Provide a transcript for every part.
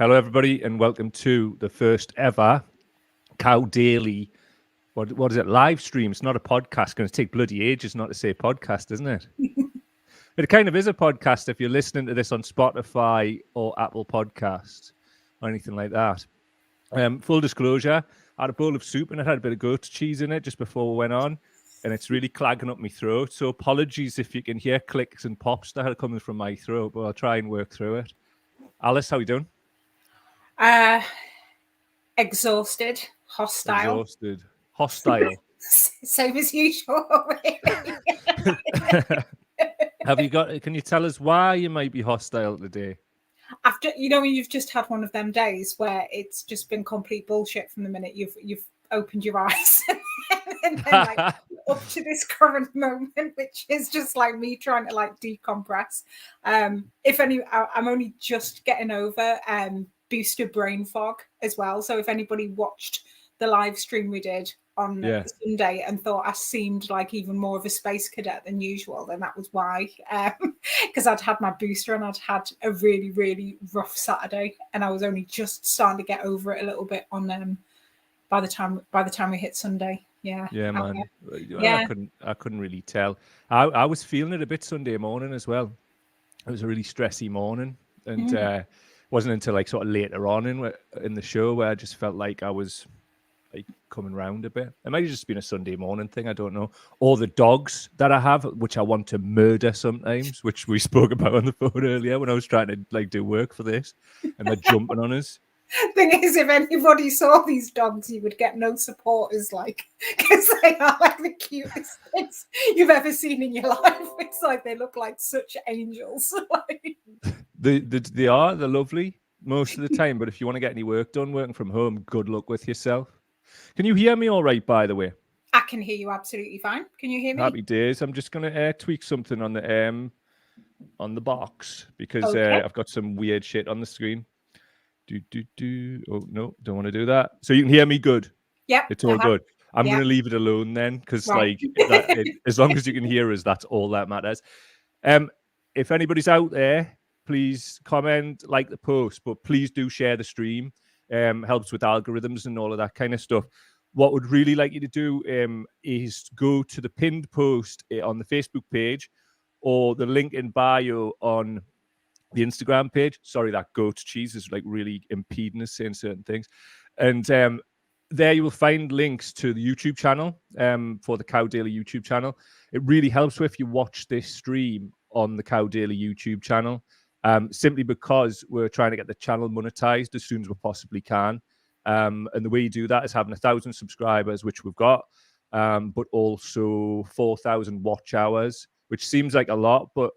Hello, everybody, and welcome to the first ever Cow Daily. What is it? Live stream. It's not a podcast. It's going to take bloody ages not to say podcast, isn't it? But it kind of is a podcast if you're listening to this on Spotify or Apple Podcasts or anything like that. Full disclosure, I had a bowl of soup and it had a bit of goat cheese in it just before we went on, and it's really clogging up my throat. So apologies if you can hear clicks and pops that are coming from my throat, but I'll try and work through it. Alice, how you doing? Exhausted, hostile. Hostile. Same as usual. Have you got? Can you tell us why you might be hostile today? After when you've just had one of them days where it's just been complete bullshit from the minute you've opened your eyes, and then like up to this current moment, which is just like me trying to like decompress. I'm only just getting over booster brain fog as well. So if anybody watched the live stream we did on Sunday and thought I seemed like even more of a space cadet than usual, then that was why. Because I'd had my booster and I'd had a really, really rough Saturday, and I was only just starting to get over it a little bit on by the time we hit Sunday. Yeah, man. Yeah. I couldn't really tell. I was feeling it a bit Sunday morning as well. It was a really stressy morning, and wasn't until like sort of later on in the show where I just felt like I was like coming round a bit. It might have just been a Sunday morning thing, I don't know. Or the dogs that I have, which I want to murder sometimes, which we spoke about on the phone earlier when I was trying to like do work for this, and they're jumping on us. Thing is, if anybody saw these dogs, you would get no supporters, like, because they are like the cutest things you've ever seen in your life. It's like they look like such angels. They're lovely most of the time, but if you want to get any work done working from home, good luck with yourself. Can you hear me all right, by the way? I can hear you absolutely fine. Can you hear me? Happy days. I'm just going to tweak something on the box because I've got some weird shit on the screen. Oh, no, don't want to do that. So you can hear me good? Yep. It's all good. I'm going to leave it alone then because as long as you can hear us, that's all that matters. If anybody's out there, please comment, like the post, but please do share the stream. Helps with algorithms and all of that kind of stuff. What would really like you to do is go to the pinned post on the Facebook page or the link in bio on the Instagram page. Sorry, that goat cheese is like really impeding us saying certain things. And there you will find links to the YouTube channel for the Cow Daily YouTube channel. It really helps if you watch this stream on the Cow Daily YouTube channel. Simply because we're trying to get the channel monetized as soon as we possibly can. And the way you do that is having 1,000 subscribers, which we've got, but also 4,000 watch hours, which seems like a lot. But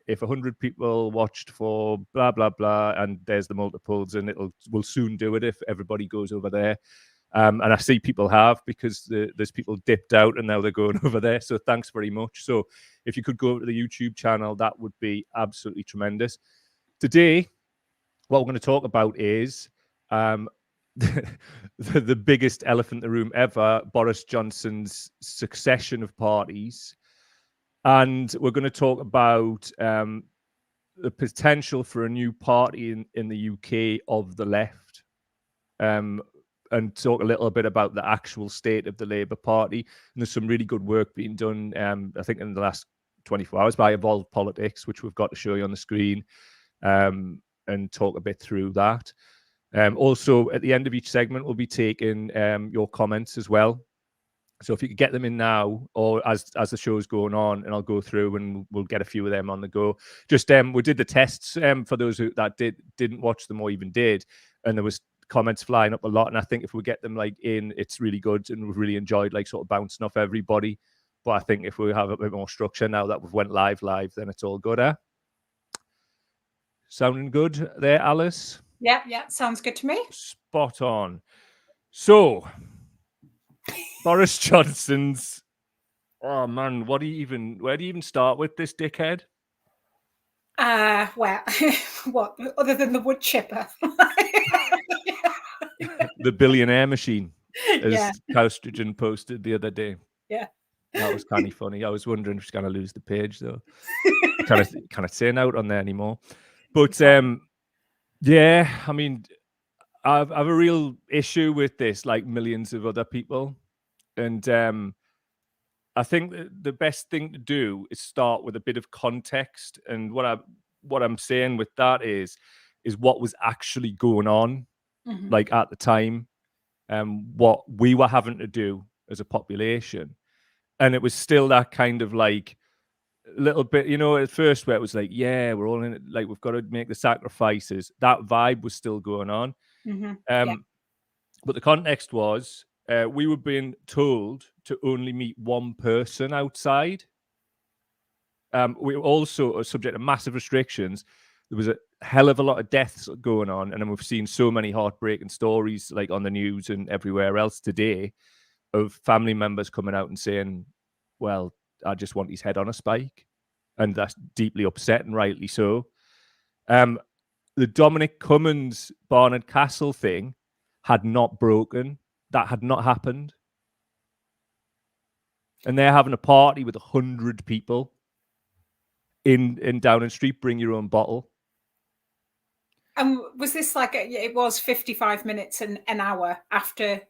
if 100 people watched for blah, blah, blah, and there's the multiples, and we'll soon do it if everybody goes over there. And I see people have, because there's people dipped out and now they're going over there. So thanks very much. So if you could go to the YouTube channel, that would be absolutely tremendous. Today, what we're going to talk about is the biggest elephant in the room ever, Boris Johnson's succession of parties. And we're going to talk about the potential for a new party in the UK of the left. And talk a little bit about the actual state of the Labour Party. And there's some really good work being done, I think, in the last 24 hours by Evolved Politics, which we've got to show you on the screen, and talk a bit through that. Also, at the end of each segment, we'll be taking your comments as well. So if you could get them in now, or as the show's going on, and I'll go through and we'll get a few of them on the go. Just we did the tests for those that didn't watch them or even did, and there was comments flying up a lot, and I think if we get them like in, it's really good, and we've really enjoyed like sort of bouncing off everybody. But I think if we have a bit more structure now that we've went live, then it's all good. Sounding good there, Alice? Yeah, sounds good to me. Spot on. So Boris Johnson's, oh man, where do you even start with this dickhead? Well, what other than the wood chipper? The billionaire machine, as Cowstrigen posted the other day. Yeah, that was kind of funny. I was wondering if she's going to lose the page though. kind of saying out on there anymore. But Yeah, I mean, I've a real issue with this, like millions of other people, and I think the best thing to do is start with a bit of context. And what I'm saying with that is what was actually going on, like at the time, what we were having to do as a population, and it was still that kind of like little bit, you know, at first where it was like, yeah, we're all in it, like we've got to make the sacrifices. That vibe was still going on. Yeah. But the context was we were being told to only meet one person outside. We were also subject to massive restrictions. There was a hell of a lot of deaths going on, and then we've seen so many heartbreaking stories, like on the news and everywhere else today, of family members coming out and saying, "Well, I just want his head on a spike," and that's deeply upsetting, rightly so. The Dominic Cummins Barnard Castle thing had not broken. That had not happened. And they're having a party with 100 people in Downing Street. Bring your own bottle. And was this like it was 55 minutes and an hour after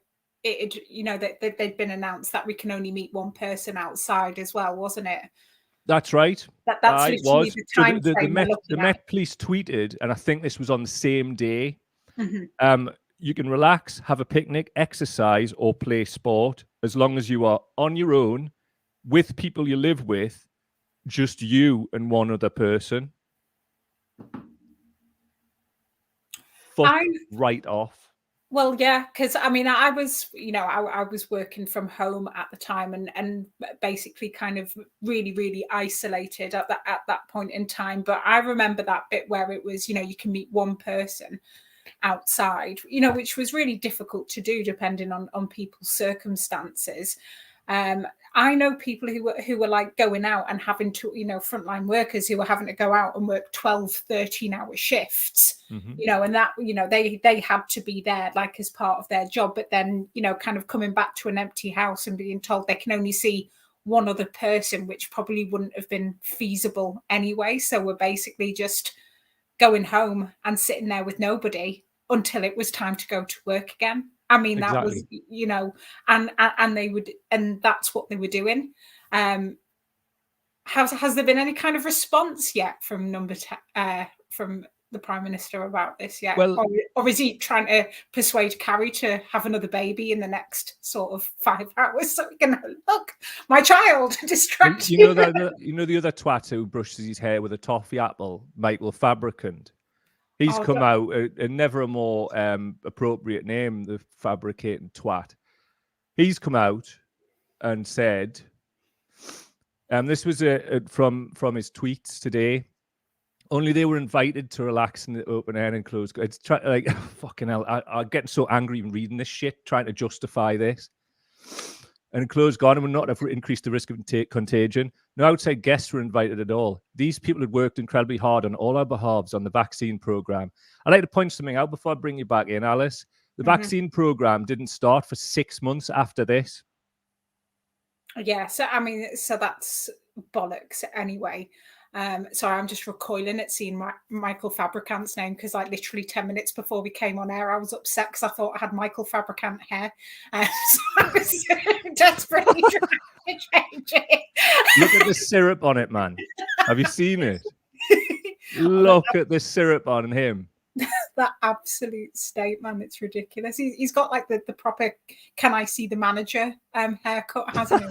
it, you know, that they'd been announced that we can only meet one person outside as well, wasn't it? That's right. That's literally was. the So time frame we're looking the Met Police tweeted, and I think this was on the same day. You can relax, have a picnic, exercise, or play sport as long as you are on your own with people you live with, just you and one other person. Fuck right off. Well, yeah, because I mean, I was, you know, I was working from home at the time, and basically kind of really isolated at that point in time. But I remember that bit where it was, you know, you can meet one person outside, you know, which was really difficult to do depending on people's circumstances. I know people who were like going out and having to, you know, frontline workers who were having to go out and work 12, 13-hour shifts, you know, and that, you know, they had to be there like as part of their job, but then, you know, kind of coming back to an empty house and being told they can only see one other person, which probably wouldn't have been feasible anyway. So we're basically just going home and sitting there with nobody until it was time to go to work again. I mean, that was, you know, and they would, and that's what they were doing. Has there been any kind of response yet from from the Prime Minister about this yet? Well, or is he trying to persuade Carrie to have another baby in the next sort of 5 hours so we can look, my child, distract you? You know the other twat who brushes his hair with a toffee apple, Michael Fabricant. He's come out, and never a more appropriate name, the fabricating twat. He's come out and said, this was from his tweets today. Only they were invited to relax in the open air and closed. It's like fucking hell. I'm getting so angry even reading this shit, trying to justify this. And closed garden would not have increased the risk of contagion. No outside guests were invited at all. These people had worked incredibly hard on all our behalves on the vaccine program. I'd like to point something out before I bring you back in, Alice. The vaccine program didn't start for 6 months after this. Yeah, so I mean, so that's bollocks anyway. So I'm just recoiling at seeing Michael Fabricant's name, because like literally 10 minutes before we came on air, I was upset because I thought I had Michael Fabricant hair. So I was desperately trying to change it. Look at the syrup on it, man. Have you seen it? Look at the syrup on him. That absolute state, man. It's ridiculous. He's got like the proper "Can I see the manager" haircut, hasn't he?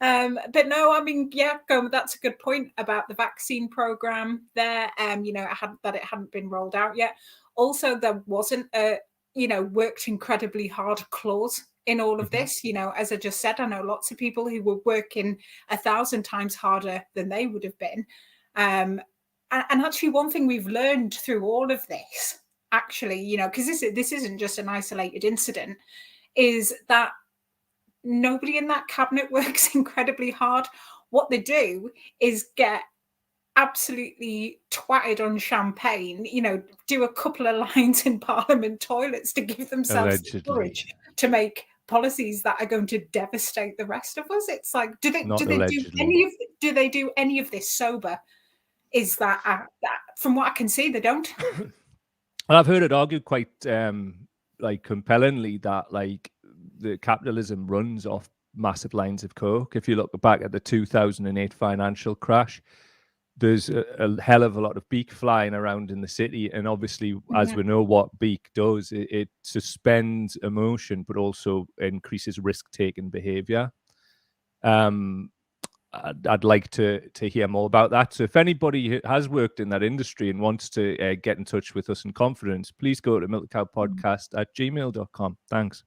But no, I mean, yeah, that's a good point about the vaccine program there. You know, it hadn't been rolled out yet. Also, there wasn't a, you know, worked incredibly hard clause in all of this. You know, as I just said, I know lots of people who were working 1,000 times harder than they would have been. And actually, one thing we've learned through all of this, actually, you know, because this isn't just an isolated incident, is that nobody in that cabinet works incredibly hard. What they do is get absolutely twatted on champagne, you know, do a couple of lines in Parliament toilets to give themselves the courage to make policies that are going to devastate the rest of us. It's like, do they do any of this sober? is that from what I can see, they don't. Well, I've heard it argued quite like compellingly that like the capitalism runs off massive lines of coke. If you look back at the 2008 financial crash, there's a hell of a lot of beak flying around in the city, and obviously, as we know, what beak does, it suspends emotion, but also increases risk-taking behavior. I'd like to hear more about that. So if anybody has worked in that industry and wants to get in touch with us in confidence, please go to milkcowpodcast@gmail.com. Thanks.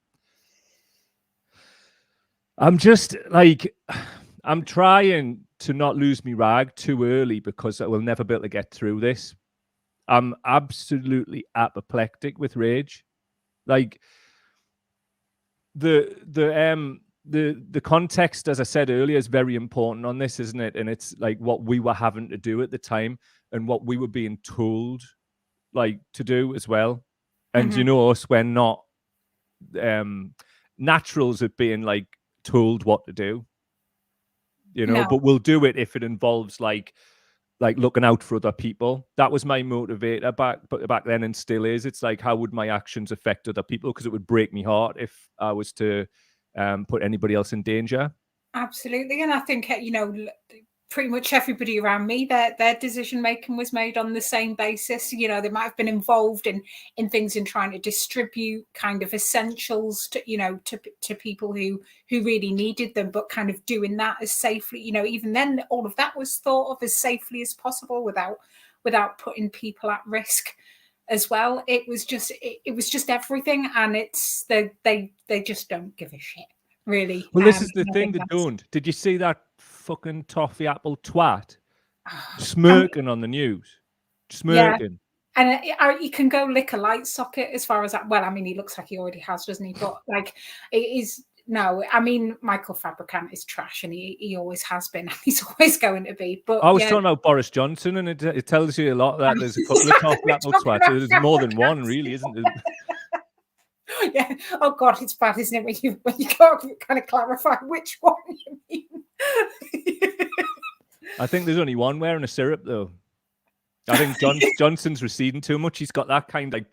I'm just like, I'm trying to not lose me rag too early because I will never be able to get through this. I'm absolutely apoplectic with rage. Like the context, as I said earlier, is very important on this, isn't it? And it's like what we were having to do at the time and what we were being told like to do as well. And you know us, we're not naturals at being like told what to do, you know, but we'll do it if it involves like looking out for other people. That was my motivator back then, and still is. It's like, how would my actions affect other people? Because it would break me heart if I was to put anybody else in danger. Absolutely. And I think, you know, pretty much everybody around me, their decision making was made on the same basis. You know, they might have been involved in things, in trying to distribute kind of essentials to, you know, to people who really needed them, but kind of doing that as safely, you know, even then all of that was thought of as safely as possible without putting people at risk as well. It was just everything, and it's they just don't give a shit, really. Well, this is the thing, they don't. Did you see that fucking toffee apple twat smirking on the news? Smirking. Yeah. And you can go lick a light socket as far as that. Well, I mean, he looks like he already has, doesn't he? But like, it is. No, I mean, Michael Fabricant is trash, and he always has been, and he's always going to be. But I was talking about Boris Johnson, and it tells you a lot that there's a couple of toffee apple twats. There's more than one, really, isn't there? Yeah. Oh God, it's bad, isn't it? When you can't kind of clarify which one you mean. I think there's only one wearing a syrup, though. I think Johnson's receding too much. He's got that kind like,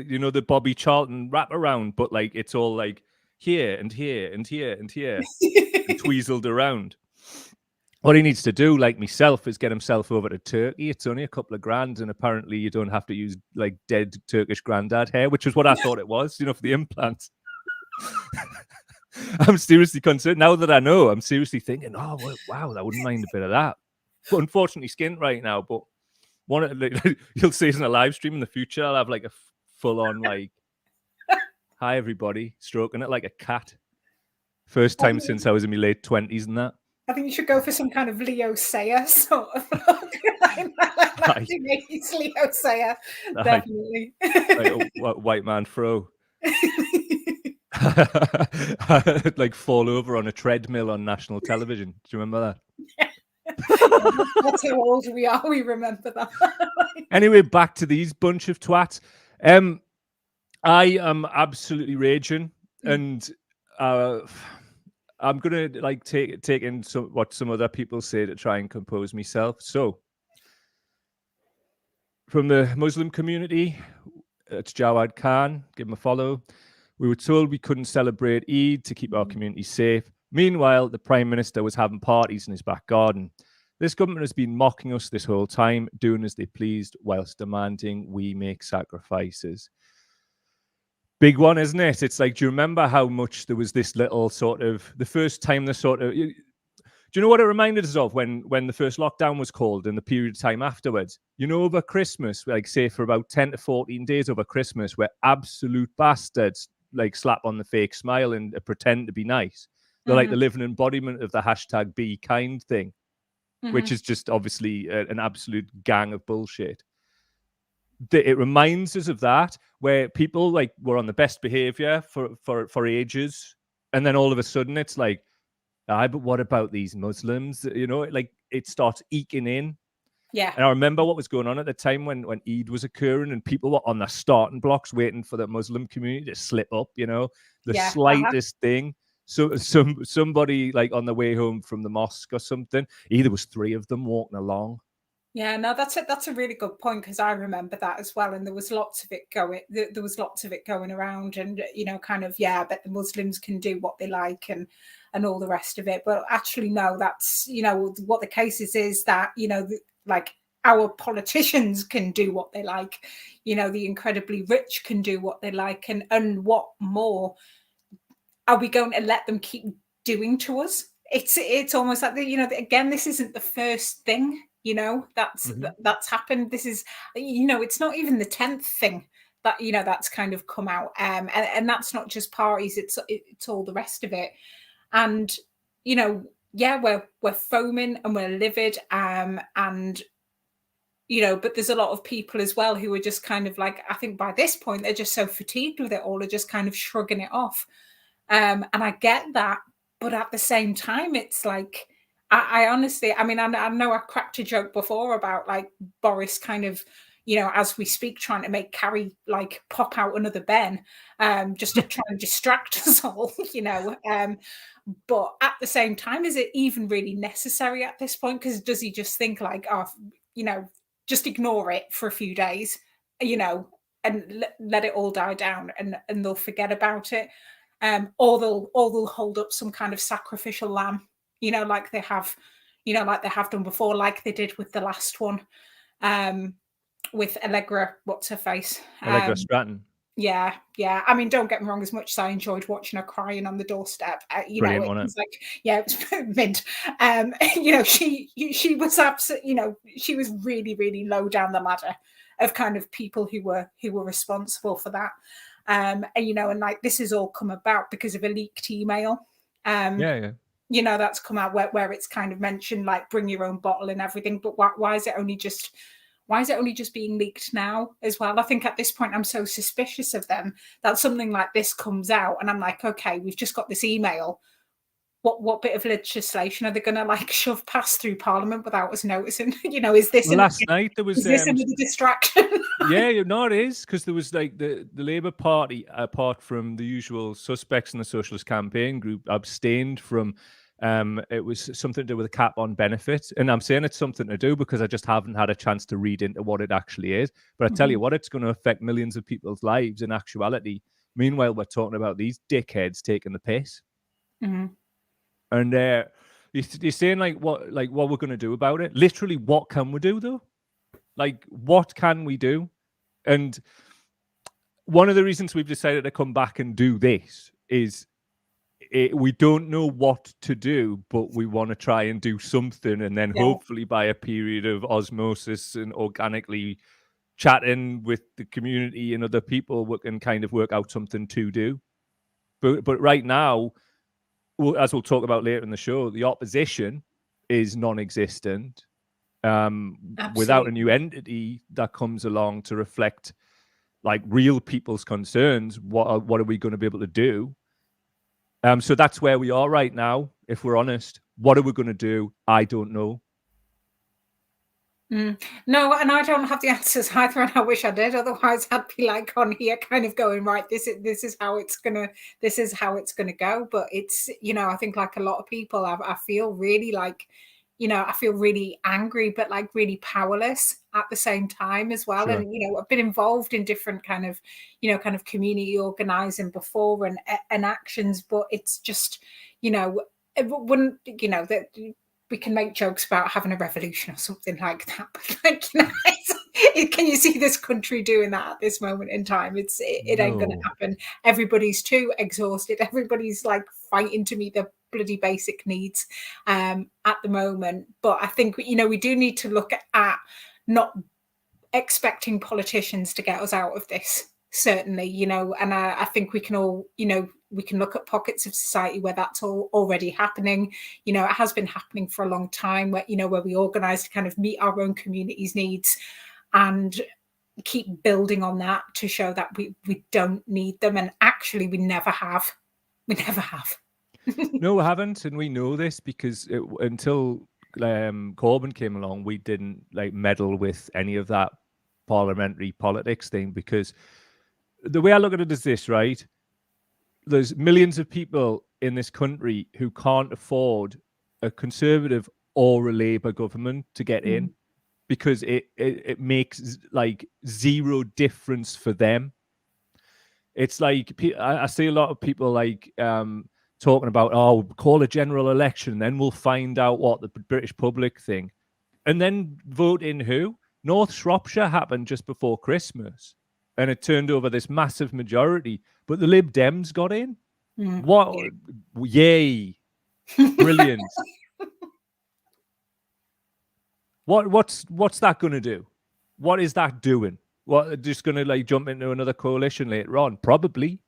you know, the Bobby Charlton wraparound, but like it's all like here and here and here and here and tweezled around. What he needs to do, like myself, is get himself over to Turkey. It's only a couple of grand, and apparently you don't have to use like dead Turkish granddad hair, which is what I thought it was, you know, for the implants. I'm seriously concerned now that I know. I'm seriously thinking, oh well, wow, I wouldn't mind a bit of that. But unfortunately, skint right now. But you'll see it in a live stream in the future. I'll have like a full-on like, hi everybody, stroking it like a cat. First time since I was in my late 20s and that. I think you should go for some kind of Leo Sayer sort of look. Like 1980s Leo Sayer, definitely. Like a white man fro. Like fall over on a treadmill on national television. Do you remember that? Yeah. That's how old we are. We remember that. Anyway, back to these bunch of twats. I am absolutely raging, and I'm gonna like take in what some other people say to try and compose myself. So, from the Muslim community, it's Jawad Khan. Give him a follow. We were told we couldn't celebrate Eid to keep our community safe. Meanwhile, the Prime Minister was having parties in his back garden. This government has been mocking us this whole time, doing as they pleased, whilst demanding we make sacrifices. Big one, isn't it? It's like, do you remember how much there was this little sort of, the first time the sort of, do you know what it reminded us of when the first lockdown was called and the period of time afterwards? You know, over Christmas, like say for about 10 to 14 days over Christmas, where absolute bastards like slap on the fake smile and pretend to be nice. They're like the living embodiment of the hashtag be kind thing, which is just obviously an absolute gang of bullshit. It reminds us of that, where people like were on the best behavior for ages, and then all of a sudden it's like, but what about these Muslims? You know, like it starts eking in. Yeah. And I remember what was going on at the time when Eid was occurring, and people were on the starting blocks waiting for the Muslim community to slip up, you know, the slightest thing. So somebody like on the way home from the mosque or something, either was three of them walking along, Yeah, no, that's a really good point, because I remember that as well, and there was lots of it going. There was lots of it going around, and kind of, yeah, I bet the Muslims can do what they like, and all the rest of it. But actually, no, that's what the case is that like our politicians can do what they like, the incredibly rich can do what they like, and what more are we going to let them keep doing to us? It's almost like again, this isn't the first thing that's happened. This is it's not even the 10th thing that's kind of come out, and that's not just parties. It's all the rest of it, and yeah, we're foaming and we're livid, and but there's a lot of people as well who are just kind of like, I think by this point they're just so fatigued with it all, are just kind of shrugging it off. And I get that, but at the same time, it's like, I honestly, I mean, I know I cracked a joke before about like Boris kind of, as we speak, trying to make Carrie like pop out another Ben, just to try and distract us all, but at the same time, is it even really necessary at this point? Because does he just think like, oh, just ignore it for a few days, and let it all die down, and they'll forget about it? Or they'll hold up some kind of sacrificial lamb, like they have, like they have done before, like they did with the last one, with Allegra, what's her face? Allegra Stratton. Yeah. I mean, don't get me wrong. As much as I enjoyed watching her crying on the doorstep, Brilliant, it wasn't was like, yeah, it was mint. She was absolutely, she was really, really low down the ladder of kind of people who were responsible for that. And like this has all come about because of a leaked email. Yeah. That's come out where it's kind of mentioned like bring your own bottle and everything. But why is it only just being leaked now as well? I think at this point I'm so suspicious of them that something like this comes out and I'm like, okay, we've just got this email. What bit of legislation are they going to like shove past through Parliament without us noticing? Is this last night there was another distraction? Yeah, no, it is, because there was like the Labour Party, apart from the usual suspects in the Socialist Campaign group, abstained from. It was something to do with a cap on benefits, and I'm saying it's something to do because I just haven't had a chance to read into what it actually is. But I tell you what, it's going to affect millions of people's lives in actuality. Meanwhile, we're talking about these dickheads taking the piss, and you're saying like what we're going to do about it. Literally, what can we do though? Like, what can we do? And one of the reasons we've decided to come back and do this is we don't know what to do, but we want to try and do something. And then hopefully by a period of osmosis and organically chatting with the community and other people, we can kind of work out something to do. But right now, as we'll talk about later in the show, the opposition is non-existent. Without a new entity that comes along to reflect like real people's concerns, what are we going to be able to do? So that's where we are right now. If we're honest, what are we going to do? I don't know. No, and I don't have the answers either, and I wish I did. Otherwise, I'd be like on here, kind of going, right, this is how it's gonna go. But it's I think like a lot of people, I feel really like I feel really angry, but like really powerless at the same time as well. Sure. And I've been involved in different kind of community organizing before and actions, but it's just it wouldn't that we can make jokes about having a revolution or something like that, but like can you see this country doing that at this moment in time? It ain't going to happen. Everybody's too exhausted. Everybody's like fighting to meet their bloody basic needs at the moment. But I think we do need to look at not expecting politicians to get us out of this, certainly, and I think we can all we can look at pockets of society where that's all already happening. It has been happening for a long time, where where we organize to kind of meet our own community's needs and keep building on that to show that we don't need them. And actually we never have. No, we haven't, and we know this because until Corbyn came along, we didn't like meddle with any of that parliamentary politics thing, because the way I look at it is this, right? There's millions of people in this country who can't afford a Conservative or a Labour government to get in. because it makes like zero difference for them. It's like I see a lot of people like talking about, oh, call a general election, then we'll find out what the British public think. And then vote in who? North Shropshire happened just before Christmas, and it turned over this massive majority, but the Lib Dems got in. What? Yay. Brilliant. What's that going to do? What is that doing? What, just going to like jump into another coalition later on? Probably.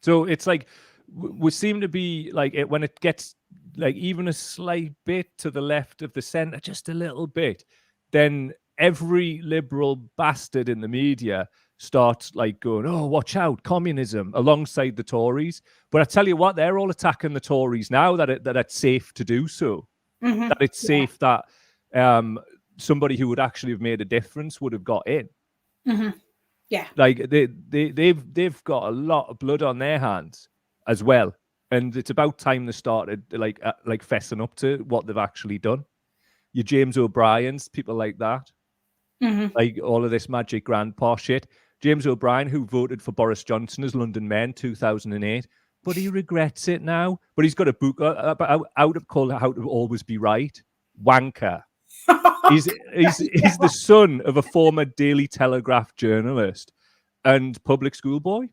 So it's like we seem to be like it when it gets like even a slight bit to the left of the centre, just a little bit, then every liberal bastard in the media starts like going, oh, watch out, communism, alongside the Tories. But I tell you what, they're all attacking the Tories now that it's safe to do so. That it's safe that somebody who would actually have made a difference would have got in. Yeah, like they've got a lot of blood on their hands as well, and it's about time they started like fessing up to what they've actually done. Your James O'Brien's, people like that, like all of this magic grandpa shit. James O'Brien, who voted for Boris Johnson as London Mayor in 2008, but he regrets it now. But he's got a book out called How to Always Be Right. Wanker. He's the son of a former Daily Telegraph journalist and public school boy.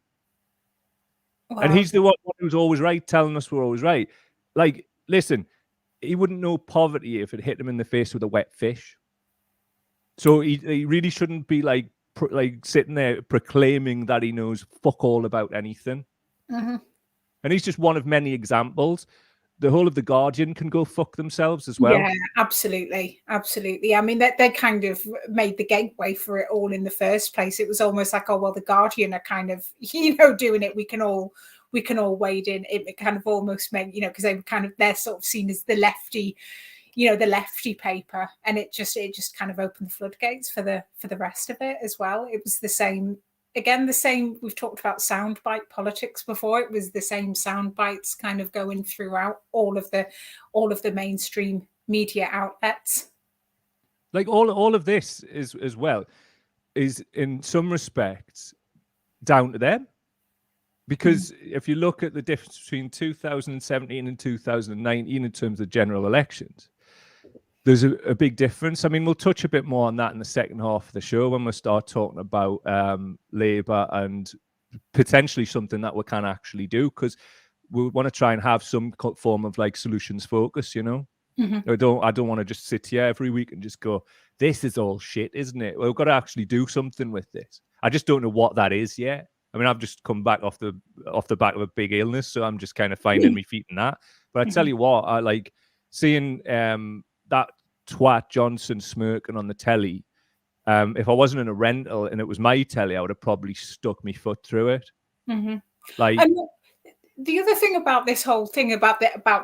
Wow. And he's the one who's always right, telling us we're always right. Like, listen, he wouldn't know poverty if it hit him in the face with a wet fish. So he really shouldn't be like sitting there proclaiming that he knows fuck all about anything. And he's just one of many examples. The whole of The Guardian can go fuck themselves as well. Yeah, absolutely. Absolutely. I mean, they kind of made the gateway for it all in the first place. It was almost like, oh, well, The Guardian are kind of, doing it. We can all wade in. It kind of almost made, because they're sort of seen as the lefty, the lefty paper. And it just kind of opened the floodgates for the rest of it as well. It was the same. Again, the same, we've talked about soundbite politics before. It was the same sound bites kind of going throughout all of the mainstream media outlets. Like all of this is as well is in some respects down to them. Because if you look at the difference between 2017 and 2019 in terms of general elections, there's a big difference. I mean, we'll touch a bit more on that in the second half of the show when we start talking about Labour and potentially something that we can actually do, because we want to try and have some form of like solutions focus, I don't want to just sit here every week and just go, this is all shit, isn't it? We've got to actually do something with this. I just don't know what that is yet. I mean, I've just come back off the back of a big illness, so I'm just kind of finding my feet in that. But I tell you what, I like seeing that twat Johnson smirking on the telly. If I wasn't in a rental and it was my telly, I would have probably stuck my foot through it. Like, and the other thing about this whole thing about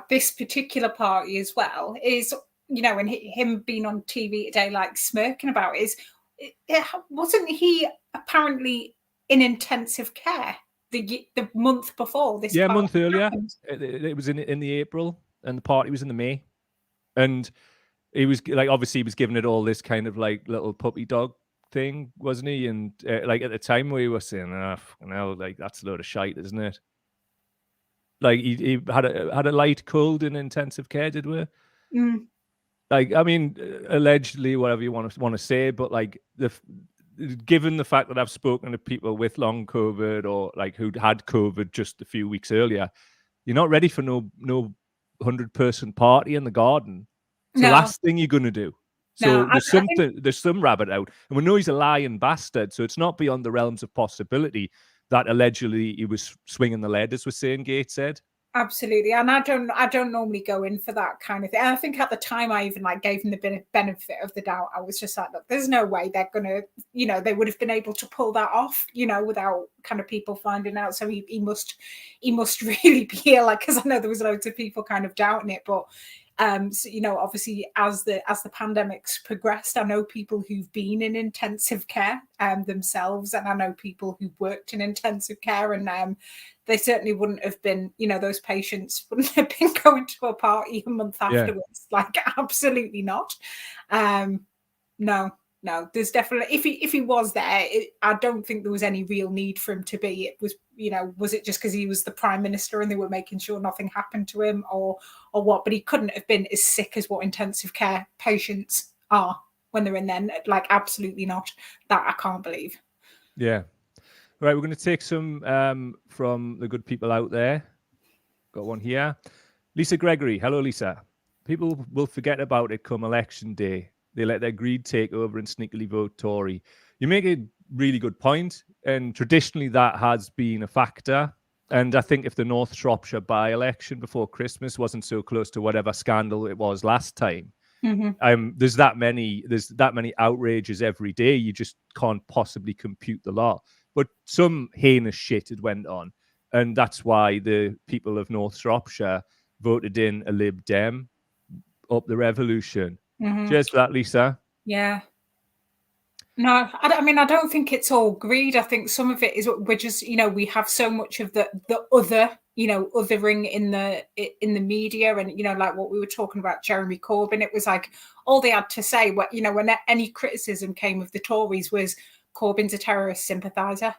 this particular party as well is, and him being on TV today, like smirking about it, wasn't he apparently in intensive care the month before this? Yeah, a month earlier. It was in the April, and the party was in the May, and he was like, obviously he was giving it all this kind of like little puppy dog thing, wasn't he? And like at the time we were saying, like that's a load of shite, isn't it? Like he had a light cold in intensive care, did we? Like, I mean, allegedly, whatever you want to say, but like given the fact that I've spoken to people with long COVID or like who'd had COVID just a few weeks earlier, you're not ready for no 100-person party in the garden. It's the last thing you're going to do. So there's some rabbit out. And we know he's a lying bastard, so it's not beyond the realms of possibility that allegedly he was swinging the lead, as we're saying, Gates said. Absolutely. And I don't normally go in for that kind of thing. And I think at the time I even like gave him the benefit of the doubt. I was just like, look, there's no way they're going to, they would have been able to pull that off, without kind of people finding out. So he must really be here, like, because I know there was loads of people kind of doubting it. But So, obviously as the pandemic's progressed, I know people who've been in intensive care themselves, and I know people who've worked in intensive care, and they certainly wouldn't have been, those patients wouldn't have been going to a party a month afterwards. Like, absolutely not. No, there's definitely, if he was there, I don't think there was any real need for him to be. It was, was it just because he was the prime minister and they were making sure nothing happened to him, or what? But he couldn't have been as sick as what intensive care patients are when they're in there. Like, absolutely not. That I can't believe. Yeah. Right, we're going to take some from the good people out there. Got one here. Lisa Gregory. Hello, Lisa. People will forget about it come election day. They let their greed take over and sneakily vote Tory. You make a really good point, and traditionally that has been a factor. And I think if the North Shropshire by-election before Christmas wasn't so close to whatever scandal it was last time, there's that many outrages every day. You just can't possibly compute the lot. But some heinous shit had went on, and that's why the people of North Shropshire voted in a Lib Dem up the revolution. Cheers for that, Lisa. Yeah. No, I mean, I don't think it's all greed. I think some of it is we're just, we have so much of the other, othering in the media, and like what we were talking about, Jeremy Corbyn. It was like all they had to say, when any criticism came of the Tories was Corbyn's a terrorist sympathiser.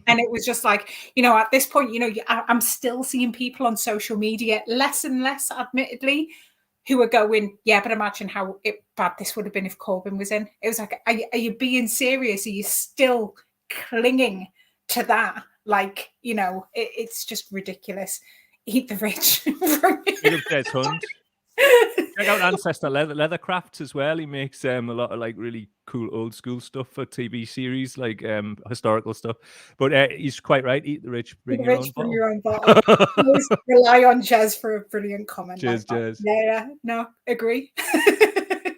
And it was just like, at this point, I'm still seeing people on social media, less and less, admittedly, who are going, yeah, but imagine how bad this would have been if Corbyn was in. It was like, are you being serious? Are you still clinging to that? Like, it's just ridiculous. Eat the rich. Big up Des Hunt. Check out Ancestor Leather Crafts as well. He makes a lot of like really cool old school stuff for TV series, like historical stuff. But he's quite right. Eat the rich, bring your own bottle. Rely on Jez for a brilliant comment. Cheers, like Jez. Yeah, no, agree.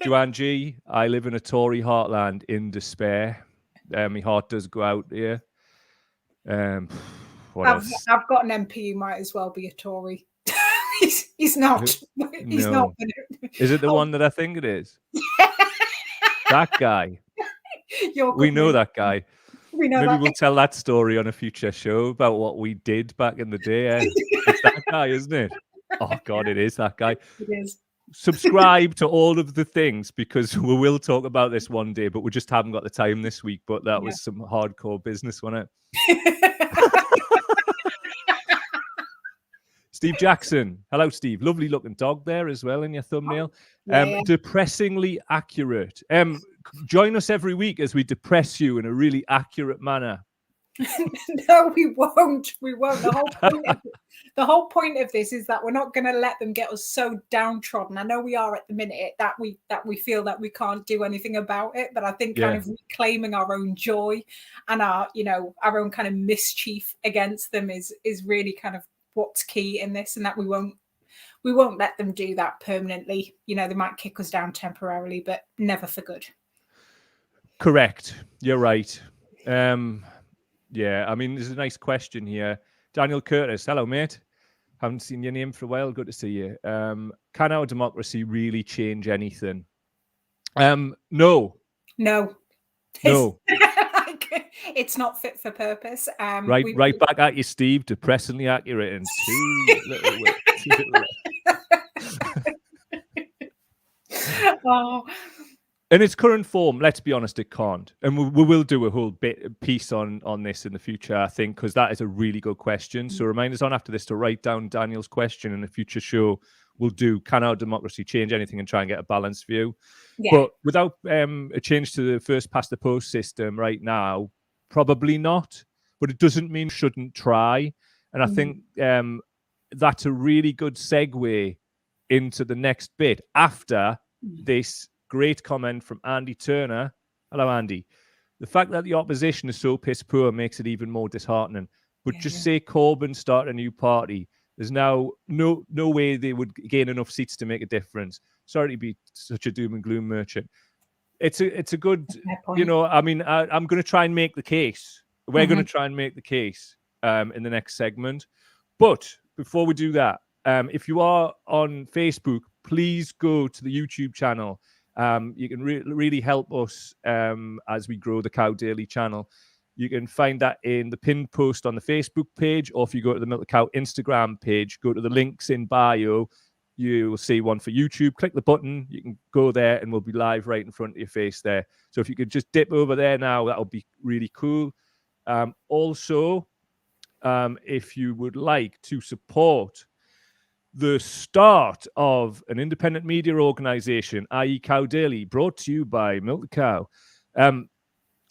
Joanne G, I live in a Tory heartland in despair. My heart does go out here. What else? I've got an MP who might as well be a Tory. He's not. He's not. Is it the one that I think it is? That guy. We know that guy. We know. Maybe we'll tell that story on a future show about what we did back in the day. It's that guy, isn't it? Oh God, it is that guy. It is. Subscribe to all of the things, because we will talk about this one day, but we just haven't got the time this week. But that was some hardcore business, wasn't it? Steve Jackson. Hello, Steve. Lovely looking dog there as well in your thumbnail. Depressingly accurate. Join us every week as we depress you in a really accurate manner. No, we won't. We won't. The whole point of this is that we're not going to let them get us so downtrodden. I know we are at the minute that we feel that we can't do anything about it, but I think kind of reclaiming our own joy and our own kind of mischief against them is really kind of what's key in this, and that we won't let them do that permanently. They might kick us down temporarily, but never for good. Correct. You're right. Yeah, I mean, there's a nice question here. Daniel Curtis. Hello, mate. Haven't seen your name for a while. Good to see you. Can our democracy really change anything? No. It's not fit for purpose. Right back at you, Steve. Depressingly accurate and too little. Oh. In its current form, let's be honest, it can't. And we will do a whole piece on this in the future, I think, because that is a really good question. So remind us on after this to write down Daniel's question in a future show. We'll do, can our democracy change anything, and try and get a balanced view. Yeah. But without a change to the first past the post system right now, probably not. But it doesn't mean shouldn't try. And I think that's a really good segue into the next bit after this great comment from Andy Turner. Hello, Andy. The fact that the opposition is so piss poor makes it even more disheartening. But just say Corbyn start a new party. There's now no way they would gain enough seats to make a difference. Sorry to be such a doom and gloom merchant. It's a good, I mean, I'm going to try and make the case. We're going to try and make the case in the next segment. But before we do that, if you are on Facebook, please go to the YouTube channel. You can really help us as we grow the Cow Daily channel. You can find that in the pinned post on the Facebook page, or if you go to the Milk the Cow Instagram page, go to the links in bio. You will see one for YouTube. Click the button. You can go there and we'll be live right in front of your face there. So if you could just dip over there now, that would be really cool. Also, if you would like to support the start of an independent media organization, i.e. Cow Daily, brought to you by Milk the Cow.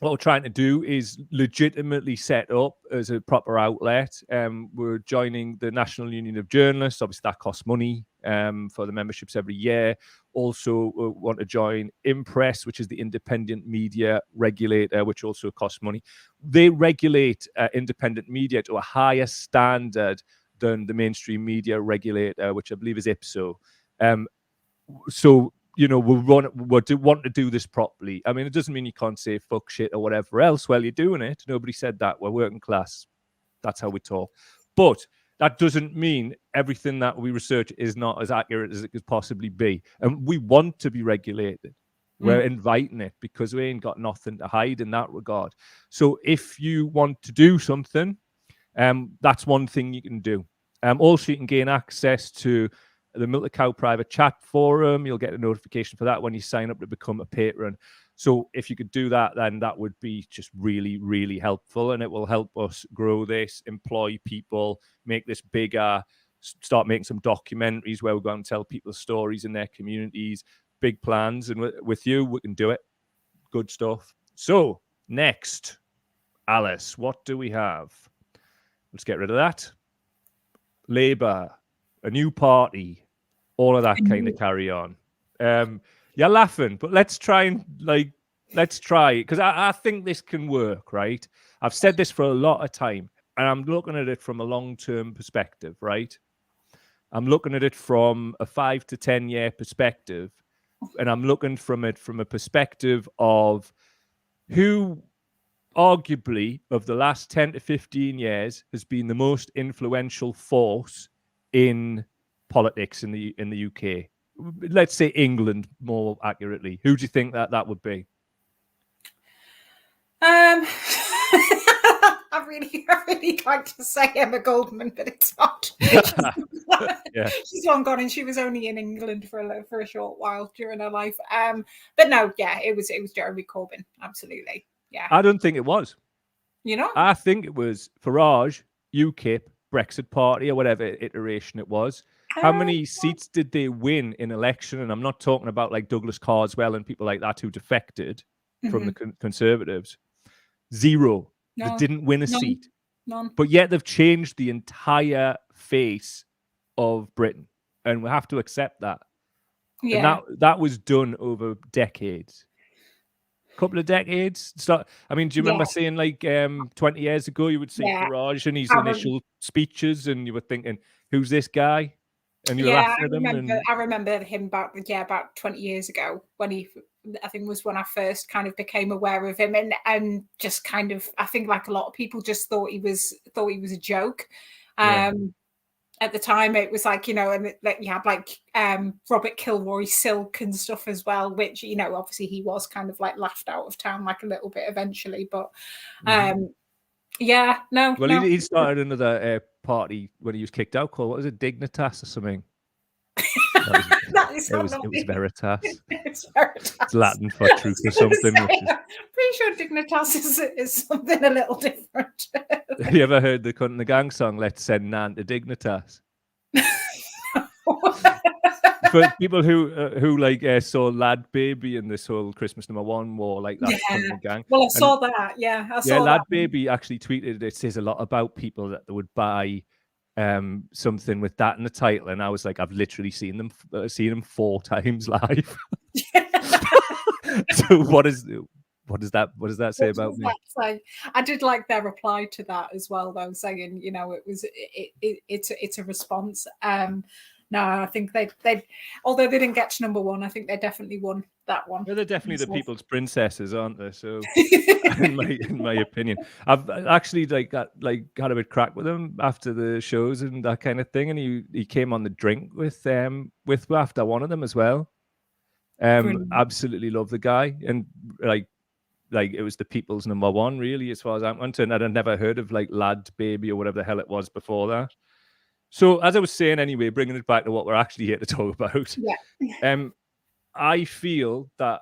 What we're trying to do is legitimately set up as a proper outlet. We're joining the National Union of Journalists. Obviously, that costs money for the memberships every year. Also, we want to join Impress, which is the independent media regulator, which also costs money. They regulate independent media to a higher standard than the mainstream media regulator, which I believe is IPSO. So, you know, we want to do this properly. I mean, it doesn't mean you can't say fuck shit or whatever else while you're doing it. Nobody said that. We're working class. That's how we talk. But that doesn't mean everything that we research is not as accurate as it could possibly be. And we want to be regulated. We're inviting it because we ain't got nothing to hide in that regard. So if you want to do something, that's one thing you can do. Also, you can gain access to the Milk the Cow private chat forum. You'll get a notification for that when you sign up to become a patron. So if you could do that, then that would be just really, really helpful. And it will help us grow this, employ people, make this bigger, start making some documentaries where we go and tell people stories in their communities, big plans. And with you, we can do it. Good stuff. So next, Alice, what do we have? Let's get rid of that. Labour, a new party, all of that kind of carry on. You're laughing, but let's try, because I think this can work, right? I've said this for a lot of time, and I'm looking at it from a long-term perspective, right? I'm looking at it from a 5 to 10 year perspective, and I'm looking from it from a perspective of who arguably of the last 10 to 15 years has been the most influential force in politics in the UK. Let's say England more accurately. Who do you think that would be? I really like to say Emma Goldman, but it's not. Yeah. She's long gone, and she was only in England for a short while during her life. But no, yeah, it was Jeremy Corbyn, absolutely. Yeah. I don't think it was. You know? I think it was Farage, UKIP, Brexit Party, or whatever iteration it was. How many seats did they win in election? And I'm not talking about like Douglas Carswell and people like that who defected from the Conservatives. Zero. No, they didn't win a seat. None. But yet they've changed the entire face of Britain. And we have to accept that. Yeah. And that was done over decades. Couple of decades. I mean, do you remember saying like 20 years ago, you would see Farage and his initial speeches, and you were thinking, "Who's this guy?" And you were laughing at him. I remember him about 20 years ago when I think was when I first kind of became aware of him, and just kind of, I think like a lot of people just thought he was a joke. At the time, it was like, you know, and you had like Robert Kilroy Silk and stuff as well, which, you know, obviously he was kind of like laughed out of town like a little bit eventually. But he started another party when he was kicked out called, what was it, Dignitas or something? It was Veritas. It's Veritas. It's Latin for truth or something. Pretty sure Dignitas is something a little different. Have you ever heard the Cunt and the Gang song, Let's Send Nan to Dignitas? For people who like saw Lad Baby and this whole Christmas #1 war, like that Cunt and the Gang. Well, I saw that. Yeah, I saw Lad that. Baby actually tweeted, it says a lot about people that they would buy something with that in the title, and I was like, I've literally seen them 4 times live. So what does that say about me? I did like their reply to that as well, though, saying, you know, it's a response. No, I think they although they didn't get to #1, I think they definitely won that one. Well, they're definitely the people's princesses, aren't they? So, in my opinion, I've actually had a bit crack with him after the shows and that kind of thing, and he came on the drink with after one of them as well. Absolutely love the guy, and like it was the people's number one, really, as far as I'm concerned. I'd never heard of like Lad Baby or whatever the hell it was before that. So, as I was saying, anyway, bringing it back to what we're actually here to talk about. Yeah. I feel that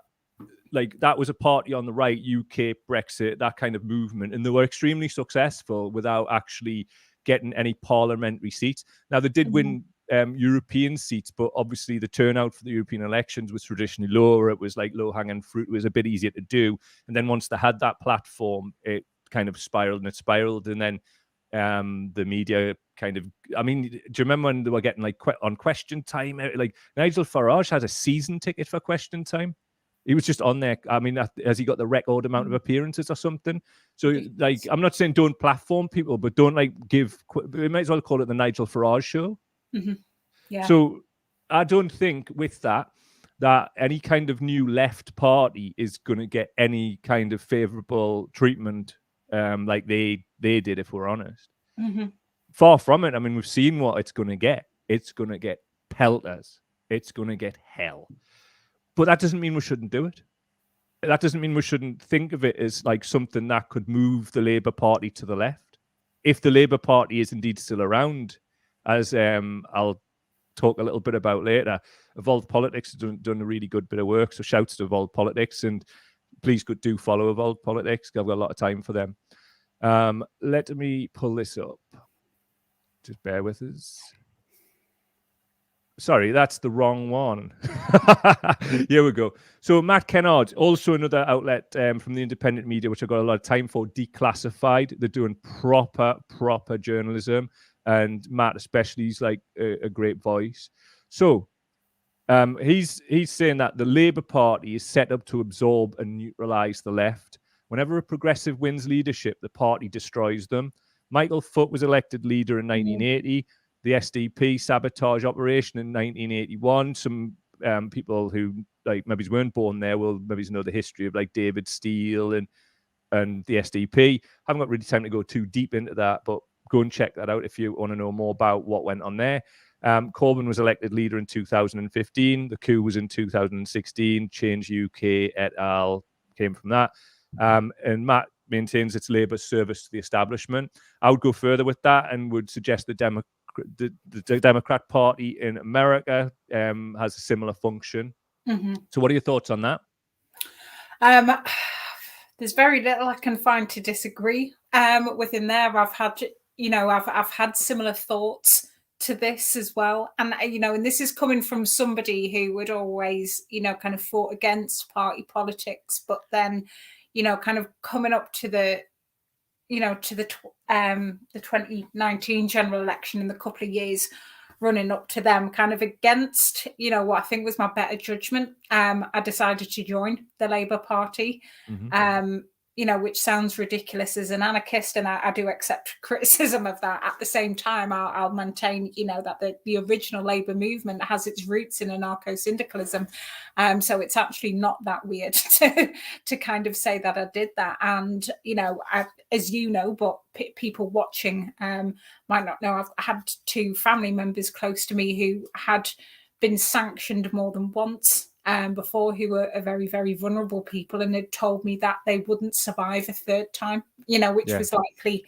like that was a party on the right, UK, Brexit, that kind of movement, and they were extremely successful without actually getting any parliamentary seats. Now they did win European seats, but obviously the turnout for the European elections was traditionally lower. It was like low-hanging fruit. It was a bit easier to do. And then once they had that platform, it kind of spiraled. And then the media kind of, I mean, do you remember when they were getting like on Question Time? Like Nigel Farage had a season ticket for Question Time. He was just on there. I mean, has he got the record amount of appearances or something? So, like, I'm not saying don't platform people, but don't like give. We might as well call it the Nigel Farage show. Mm-hmm. Yeah. So, I don't think with that any kind of new left party is going to get any kind of favourable treatment, like they did, if we're honest. Mm-hmm. Far from it. I mean, we've seen what it's going to get. It's going to get pelters. It's going to get hell. But that doesn't mean we shouldn't do it. That doesn't mean we shouldn't think of it as like something that could move the Labour Party to the left. If the Labour Party is indeed still around, as I'll talk a little bit about later, Evolved Politics has done a really good bit of work. So shouts to Evolved Politics, and please do follow Evolved Politics. I've got a lot of time for them. Let me pull this up. Just bear with us. Sorry, that's the wrong one. Here we go. So Matt Kennard, also another outlet from the independent media, which I've got a lot of time for, Declassified. They're doing proper journalism. And Matt especially is like a great voice. So he's saying that the Labour Party is set up to absorb and neutralise the left. Whenever a progressive wins leadership, the party destroys them. Michael Foot was elected leader in 1980. The SDP sabotage operation in 1981. Some people who like maybe weren't born there will maybe know the history of like David Steele and the SDP. Haven't got really time to go too deep into that, but go and check that out if you want to know more about what went on there. Corbyn was elected leader in 2015. The coup was in 2016. Change UK et al. Came from that. And Matt maintains its Labour's service to the establishment. I would go further with that and would suggest the Democrat Party in America has a similar function. Mm-hmm. So what are your thoughts on that? There's very little I can find to disagree within there. I've had similar thoughts to this as well. And, and this is coming from somebody who would always, kind of fought against party politics, but then, kind of coming up to the 2019 general election in the couple of years running up to them, kind of against, what I think was my better judgment. I decided to join the Labour Party. Mm-hmm. Which sounds ridiculous as an anarchist, and I do accept criticism of that. At the same time, I'll maintain, that the original Labour movement has its roots in anarcho-syndicalism. So it's actually not that weird to kind of say that I did that. And, but people watching might not know, I've had 2 family members close to me who had been sanctioned more than once before, who were very, very vulnerable people, and had told me that they wouldn't survive a third time, which was likely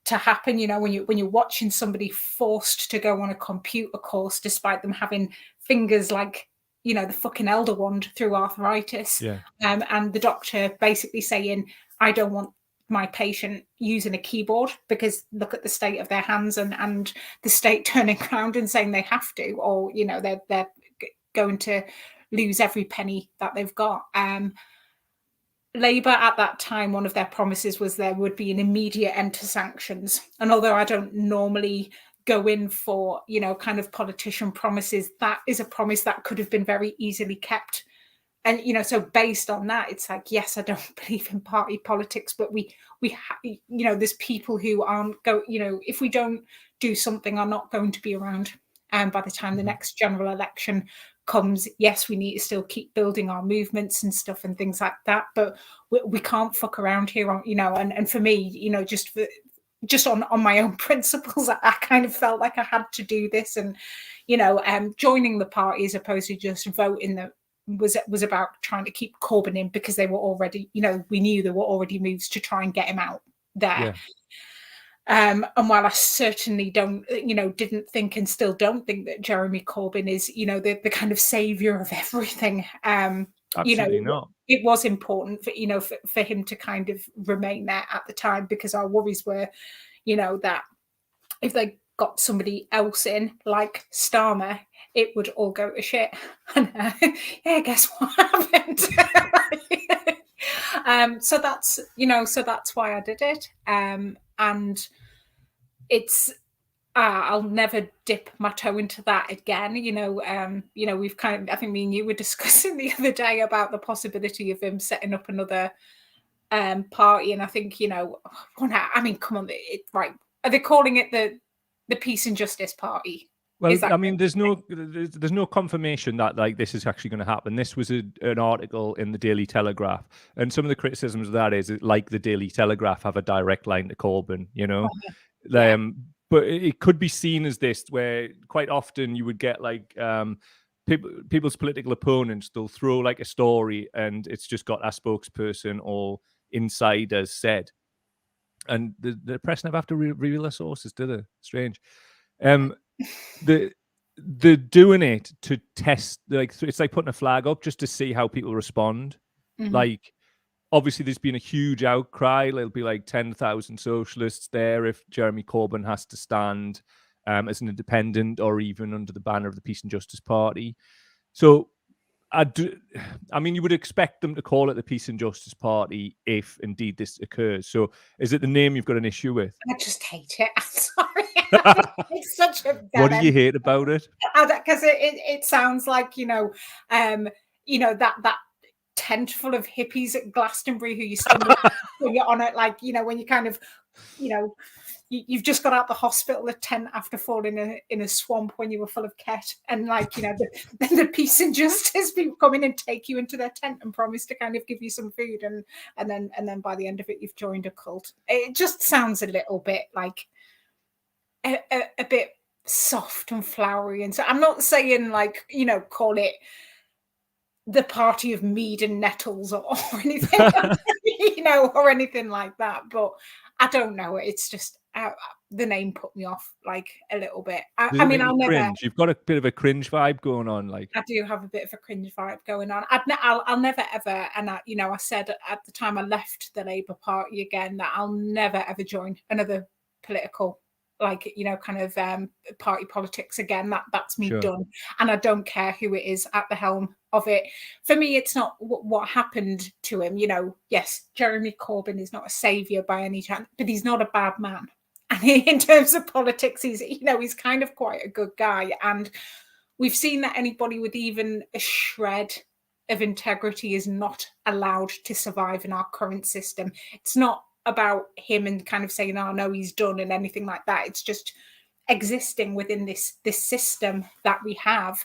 to happen. When you're watching somebody forced to go on a computer course despite them having fingers like, the fucking elder wand through arthritis, and the doctor basically saying, I don't want my patient using a keyboard because look at the state of their hands, and the state turning around and saying they have to, or they're going to lose every penny that they've got. Labour at that time, one of their promises was there would be an immediate end to sanctions. And although I don't normally go in for, kind of politician promises, that is a promise that could have been very easily kept. And, so based on that, it's like, yes, I don't believe in party politics, but we there's people who aren't if we don't do something, are not going to be around. And by the time the next general election comes, yes, we need to still keep building our movements and stuff and things like that, but we can't fuck around here, and for me, just on my own principles, I kind of felt like I had to do this, and joining the party as opposed to just voting that was about trying to keep Corbyn in, because they were already, we knew there were already moves to try and get him out there. And while I certainly didn't think and still don't think that Jeremy Corbyn is, the kind of savior of everything, absolutely not. It was important for him to kind of remain there at the time, because our worries were, that if they got somebody else in like Starmer, it would all go to shit. And guess what happened? So that's why I did it. And it's I'll never dip my toe into that again. We've kind of, I think me and you were discussing the other day about the possibility of him setting up another party, and I think I mean, come on, right? Are they calling it the Peace and Justice Party? Well, I mean, there's no confirmation that like this is actually going to happen. This was an article in the Daily Telegraph, and some of the criticisms of that is that, like, the Daily Telegraph have a direct line to Corbyn, but it could be seen as this, where quite often you would get like people's political opponents, they'll throw like a story and it's just got a spokesperson or insiders said, and the press never have to reveal their sources, do they? Strange. They're doing it to test, like, it's like putting a flag up just to see how people respond. Like, obviously there's been a huge outcry. There'll be like 10,000 socialists there if Jeremy Corbyn has to stand as an independent or even under the banner of the Peace and Justice Party. So I mean, you would expect them to call it the Peace and Justice Party if indeed this occurs. So is it the name you've got an issue with? I just hate it. I'm sorry. It's such a what do you hate about it? Because it sounds like that tent full of hippies at Glastonbury who you stumble when you're on it, like when you kind of you've just got out the hospital, a tent after falling in a swamp when you were full of ket, and the Peace and Justice people come in and take you into their tent and promise to kind of give you some food, and then by the end of it you've joined a cult. It just sounds a little bit like a bit soft and flowery, and so I'm not saying call it the party of mead and nettles or anything or anything like that, but I don't know, it's just the name put me off like a little bit. I mean, I'll never cringe. You've got a bit of a cringe vibe going on. Like, I do have a bit of a cringe vibe going on. I'll never ever, and I said at the time I left the Labour Party again, that I'll never ever join another political kind of party politics again. That's me done, and I don't care who it is at the helm of it. For me, it's not what happened to him. Yes, Jeremy Corbyn is not a saviour by any chance, but he's not a bad man. And in terms of politics, he's kind of quite a good guy. And we've seen that anybody with even a shred of integrity is not allowed to survive in our current system. It's not about him and kind of saying, oh no, he's done and anything like that. It's just existing within this system that we have.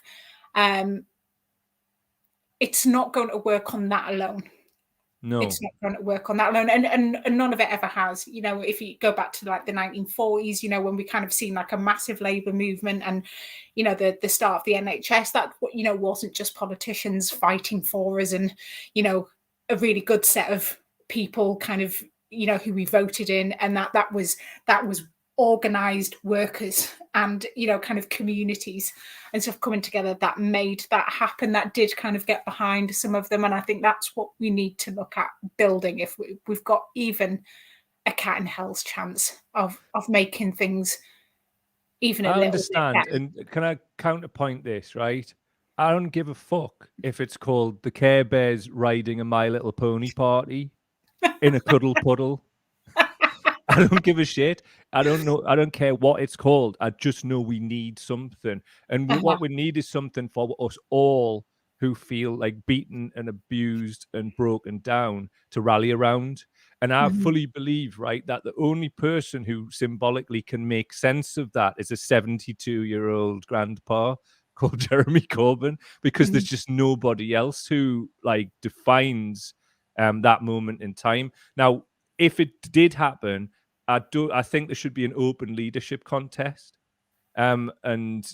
It's not going to work on that alone. No, it's not going to work on that alone, and none of it ever has. If you go back to the 1940s, when we kind of seen like a massive labour movement, and the start of the NHS, that wasn't just politicians fighting for us, and a really good set of people kind of who we voted in, and that was organised workers and kind of communities and stuff coming together that made that happen, that did kind of get behind some of them. And I think that's what we need to look at building if we've got even a cat in hell's chance of making things even a little understand bit better. And can I counterpoint this, right? I don't give a fuck if it's called the Care Bears riding a My Little Pony party in a cuddle puddle. I don't give a shit. I don't know. I don't care what it's called. I just know we need something. And what we need is something for us all who feel like beaten and abused and broken down to rally around. And I fully believe, right, that the only person who symbolically can make sense of that is a 72-year-old grandpa called Jeremy Corbyn, because there's just nobody else who like defines that moment in time. Now, if it did happen, I think there should be an open leadership contest. And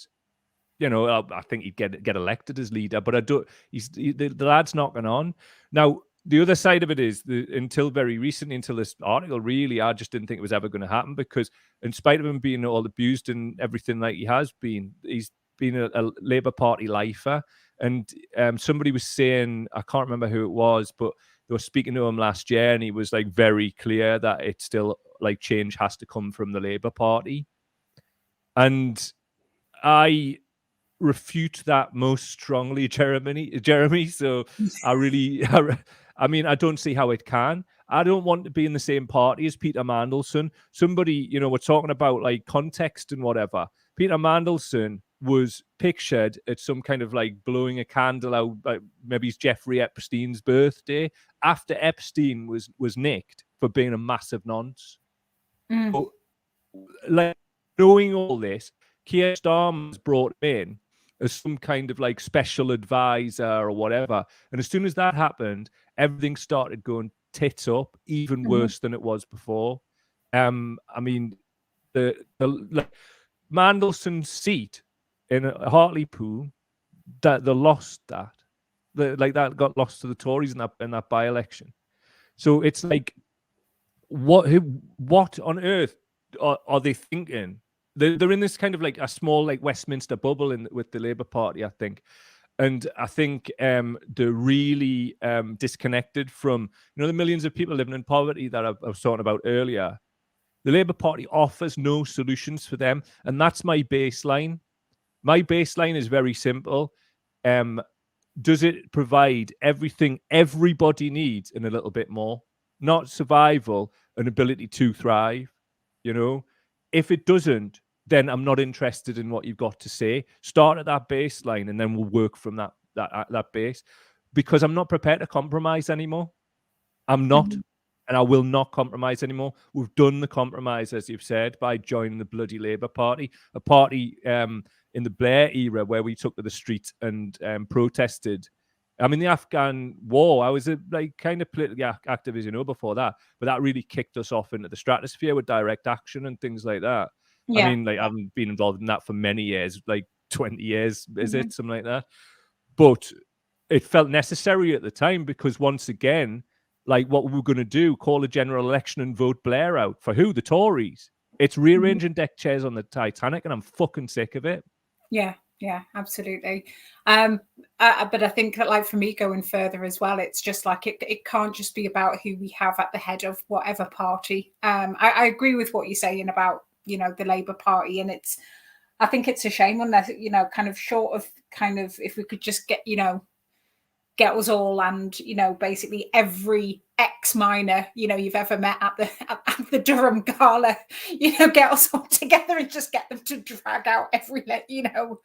you know, I think he'd get elected as leader, but I don't. The lad's knocking on. Now, the other side of it is, until very recently, until this article, really, I just didn't think it was ever going to happen, because in spite of him being all abused and everything like he has been, he's been a Labour Party lifer. And somebody was saying, I can't remember who it was, but they were speaking to him last year, and he was like very clear that it's still like change has to come from the Labour Party. And I refute that most strongly, Jeremy. So I mean, I don't see how it can. I don't want to be in the same party as Peter Mandelson. Somebody, you know, we're talking about like context and whatever. Peter Mandelson was pictured at some kind of like blowing a candle out, like maybe it's Jeffrey Epstein's birthday, after Epstein was nicked for being a massive nonce. But, like, knowing all this, Keir Starmer's brought him in as some kind of like special advisor or whatever. And as soon as that happened, everything started going tits up, even worse than it was before. I mean, the like, Mandelson's seat in Hartlepool, that they lost that. That got lost to the Tories in that by-election. So it's like, what on earth are they thinking? They're in this kind of like a small like Westminster bubble with the Labour Party, I think. And I think they're really disconnected from, you know, the millions of people living in poverty that I was talking about earlier. The Labour Party offers no solutions for them. And that's my baseline. My baseline is very simple. Does it provide everything everybody needs and a little bit more? Not survival, an ability to thrive, you know? If it doesn't, then I'm not interested in what you've got to say. Start at that baseline, and then we'll work from that base, because I'm not prepared to compromise anymore. I'm not, and I will not compromise anymore. We've done the compromise, as you've said, by joining the bloody Labour Party, a party in the Blair era where we took to the streets and protested. I mean, the Afghan war, I was like kind of politically active, as you know, before that, but that really kicked us off into the stratosphere with direct action and things like that. I mean, like, I haven't been involved in that for many years, like 20 years, is it? Something like that. But it felt necessary at the time, because once again, like, what we were going to do, call a general election and vote Blair out. For who? The Tories. It's rearranging deck chairs on the Titanic, and I'm fucking sick of it. Yeah, absolutely. But I think that, like, for me, going further as well, it's just like it can't just be about who we have at the head of whatever party. I agree with what you're saying about, you know, the Labour Party, and I think it's a shame when they're, you know, kind of short of kind of, if we could just get, you know, get us all, and, you know, basically every ex-miner, you know, you've ever met at the Durham Gala, you know, get us all together and just get them to drag out every, you know,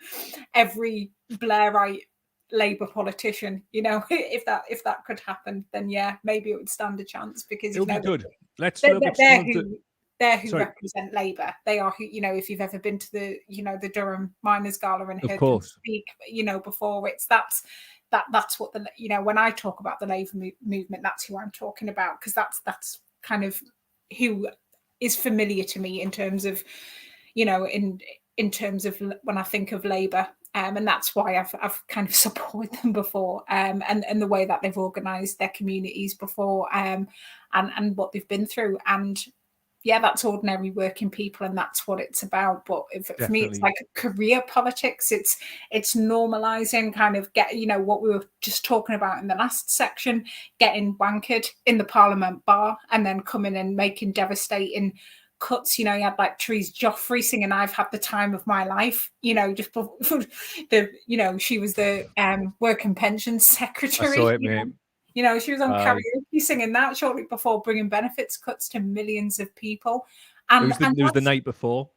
every Blairite Labour politician, you know. If that could happen, then yeah, maybe it would stand a chance, because it would be good. Let's they're, look at they're some of who, they're who Sorry. represent Labour. They are who, you know, if you've ever been to the, you know, the Durham Miners Gala and heard them speak, you know, before, that's what the, you know, when I talk about the Labour movement, that's who I'm talking about, because that's kind of who is familiar to me in terms of, you know, in terms of when I think of Labour, and that's why I've kind of supported them before, and the way that they've organised their communities before, and what they've been through, and yeah, that's ordinary working people, and that's what it's about. But for me, it's like career politics. It's normalising kind of you know, what we were just talking about in the last section, getting wankered in the Parliament bar and then coming and making devastating cuts. You know, you had like Therese Joffrey singing "I've had the time of my life," you know, just the, you know, she was the work and pensions secretary. I saw it, mate. You know, she was on karaoke singing that shortly before bringing benefits cuts to millions of people. And it was the night before.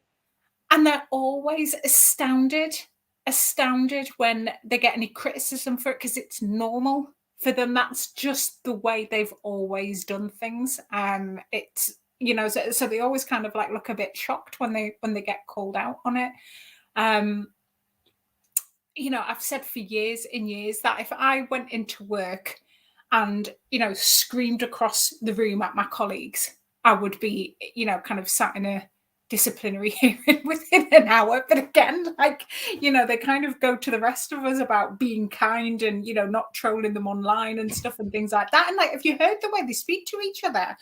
And they're always astounded when they get any criticism for it, because it's normal for them, that's just the way they've always done things. It's, you know, so they always kind of like look a bit shocked when they get called out on it. You know, I've said for years and years that if I went into work and, you know, screamed across the room at my colleagues, I would be, you know, kind of sat in a disciplinary hearing within an hour. But again, like, you know, they kind of go to the rest of us about being kind and, you know, not trolling them online and stuff and things like that. And like, if you heard the way they speak to each other,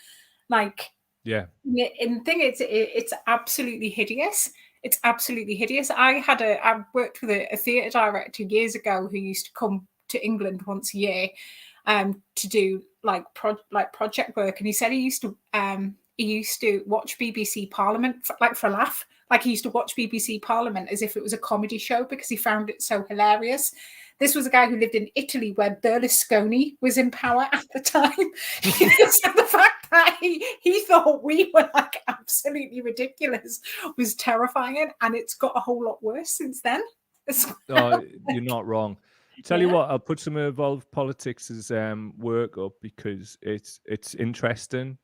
like, yeah, in thing, it's absolutely hideous. It's absolutely hideous. I worked with a theatre director years ago who used to come to England once a year to do like project work, and he said he used to watch BBC Parliament for a laugh. Like, he used to watch BBC Parliament as if it was a comedy show because he found it so hilarious. This was a guy who lived in Italy where Berlusconi was in power at the time. So the fact that he thought we were like absolutely ridiculous was terrifying, and it's got a whole lot worse since then. Oh, you're not wrong. Tell you what, I'll put some Evolve Politics' work up because it's interesting.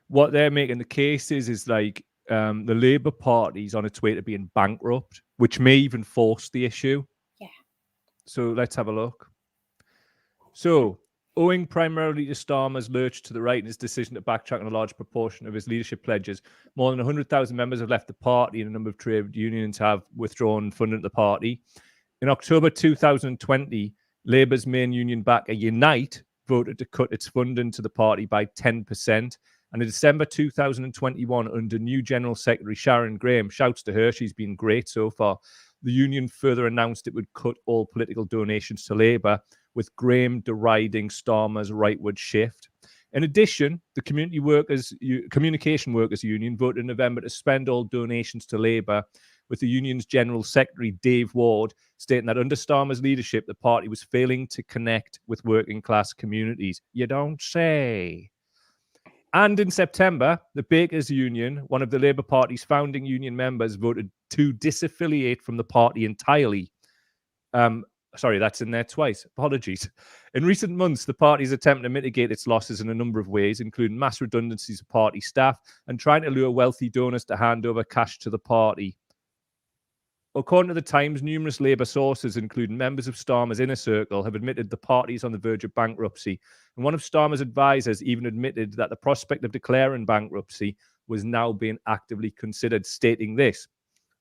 What they're making the case is like the Labour Party's on its way to being bankrupt, which may even force the issue. Yeah. So let's have a look. So, owing primarily to Starmer's lurch to the right and his decision to backtrack on a large proportion of his leadership pledges, more than 100,000 members have left the party and a number of trade unions have withdrawn funding to the party. In October 2020, Labour's main union backer, Unite, voted to cut its funding to the party by 10%. And in December 2021, under new General Secretary Sharon Graham, shouts to her, she's been great so far, the union further announced it would cut all political donations to Labour, with Graham deriding Starmer's rightward shift. In addition, the Communication Workers Union voted in November to suspend all donations to Labour, with the union's General Secretary, Dave Ward, stating that under Starmer's leadership, the party was failing to connect with working-class communities. You don't say. And in September, the Bakers Union, one of the Labour Party's founding union members, voted to disaffiliate from the party entirely. Sorry, that's in there twice. Apologies. In recent months, the party's attempting to mitigate its losses in a number of ways, including mass redundancies of party staff and trying to lure wealthy donors to hand over cash to the party. According to The Times, numerous Labour sources, including members of Starmer's inner circle, have admitted the party is on the verge of bankruptcy. And one of Starmer's advisors even admitted that the prospect of declaring bankruptcy was now being actively considered, stating this: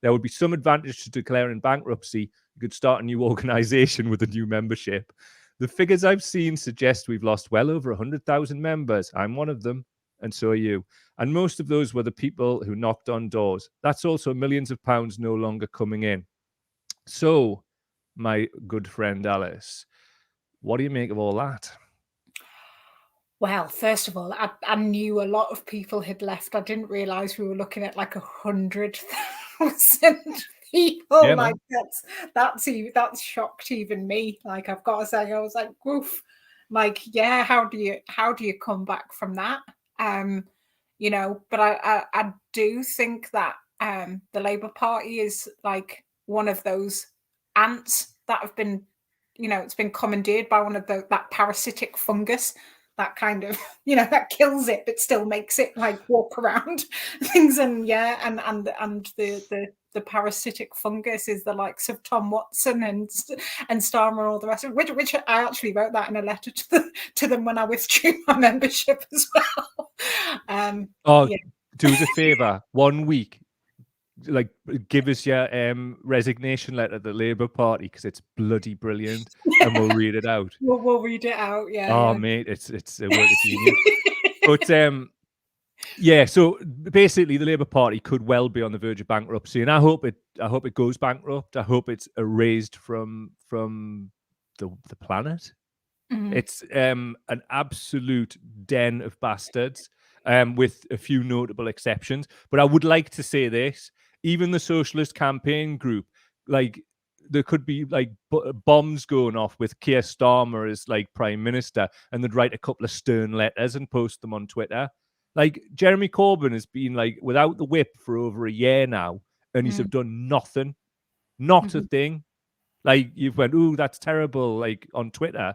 there would be some advantage to declaring bankruptcy. You could start a new organisation with a new membership. The figures I've seen suggest we've lost well over 100,000 members. I'm one of them, and so are you. And most of those were the people who knocked on doors. That's also millions of pounds no longer coming in. So, my good friend Alice, what do you make of all that? Well, first of all, I knew a lot of people had left. I didn't realise we were looking at like 100,000 people. Yeah, like that's shocked even me. Like, I've got to say, I was like, woof. Like, yeah, how do you come back from that? You know, but I do think that the Labour Party is like one of those ants that have been, you know, it's been commandeered by one of that parasitic fungus that kind of, you know, that kills it but still makes it like walk around things. And yeah, and the parasitic fungus is the likes of Tom Watson and Starmer and all the rest of it, which I actually wrote that in a letter to them when I withdrew my membership as well. Yeah. Do us a favour, 1 week, like, give us your resignation letter to the Labour Party, because it's bloody brilliant, and we'll read it out. We'll read it out. Yeah. Oh, yeah. Mate, it's a work of genius. But yeah, so basically, the Labour Party could well be on the verge of bankruptcy, and I hope it goes bankrupt. I hope it's erased from the planet. Mm-hmm. It's an absolute den of bastards, with a few notable exceptions. But I would like to say this: even the Socialist Campaign Group, like, there could be like bombs going off with Keir Starmer as like Prime Minister, and they'd write a couple of stern letters and post them on Twitter. Like, Jeremy Corbyn has been like without the whip for over a year now, and he's done nothing, not a thing. Like, you've went, "Ooh, that's terrible," like on Twitter.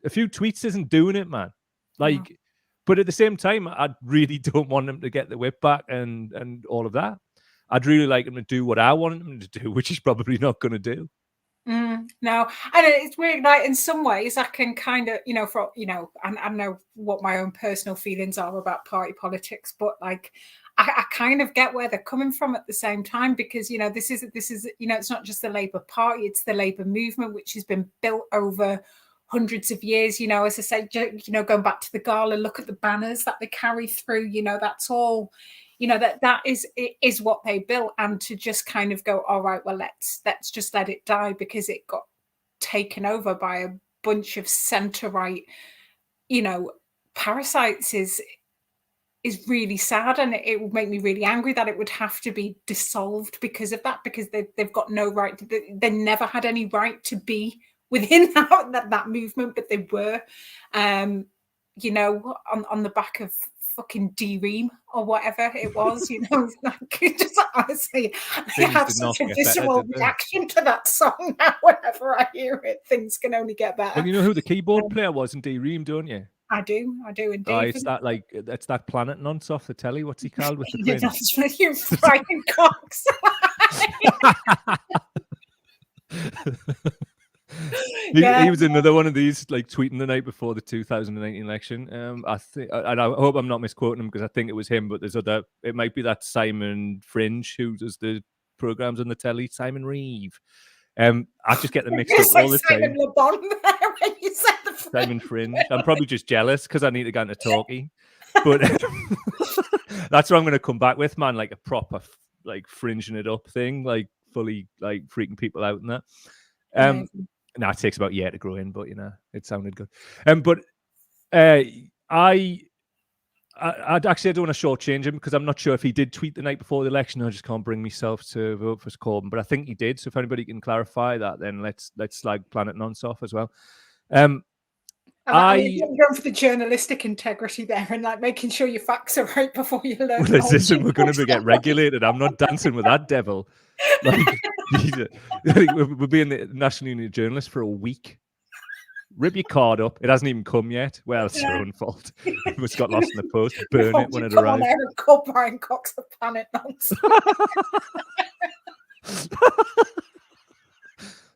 a few tweets isn't doing it, man. Like, but at the same time, I really don't want him to get the whip back and all of that. I'd really like him to do what I want him to do, which he's probably not going to do. No, and it's weird. Like in some ways, I can kind of, I know what my own personal feelings are about party politics, but like, I kind of get where they're coming from at the same time, because this is it's not just the Labour Party; it's the Labour movement, which has been built over hundreds of years. As I say, going back to the gala, look at the banners that they carry through. That's all. That is what they built, and to just kind of go, all right, well, let's just let it die because it got taken over by a bunch of centre-right, parasites is really sad, and it would make me really angry that it would have to be dissolved because of that, because they've got no right they never had any right to be within that movement, but they were, on the back of fucking D-Ream or whatever it was, like, just honestly, I have such a visceral reaction to that song now. Whenever I hear it, things can only get better. Well, you know who the keyboard player was in D-Ream, don't you? I do indeed. Oh, it's that Planet Nonce off the telly. What's he called with the twins? That's right, you frightened cocks. He was another one of these, like, tweeting the night before the 2019 election. I think, and I hope I'm not misquoting him, because I think it was him, but there's other. It might be that Simon Fringe who does the programs on the telly, Simon Reeve. I just get them mixed up all the time. Simon Le Bon there when you said the Fringe. Simon Fringe. I'm probably just jealous because I need to get into talkie, but that's what I'm going to come back with, man. Like a proper, like, fringing it up thing, like fully, like, freaking people out and that. No, it takes about a year to grow in, but it sounded good. But I actually, I don't want to shortchange him, because I'm not sure if he did tweet the night before the election. I just can't bring myself to vote for Corbyn, but I think he did. So if anybody can clarify that, then let's slag Planet Nonce off as well. You're going for the journalistic integrity there, and like making sure your facts are right before you learn. Well, listen, we're going to get regulated. I'm not dancing with that devil. Like, we're being the National Union of Journalists for a week. Rip your card up. It hasn't even come yet. Well, it's your own fault. It's got lost in the post. Burn it when it arrives. Come on, Eric, call Brian Cox the Planet Nonce.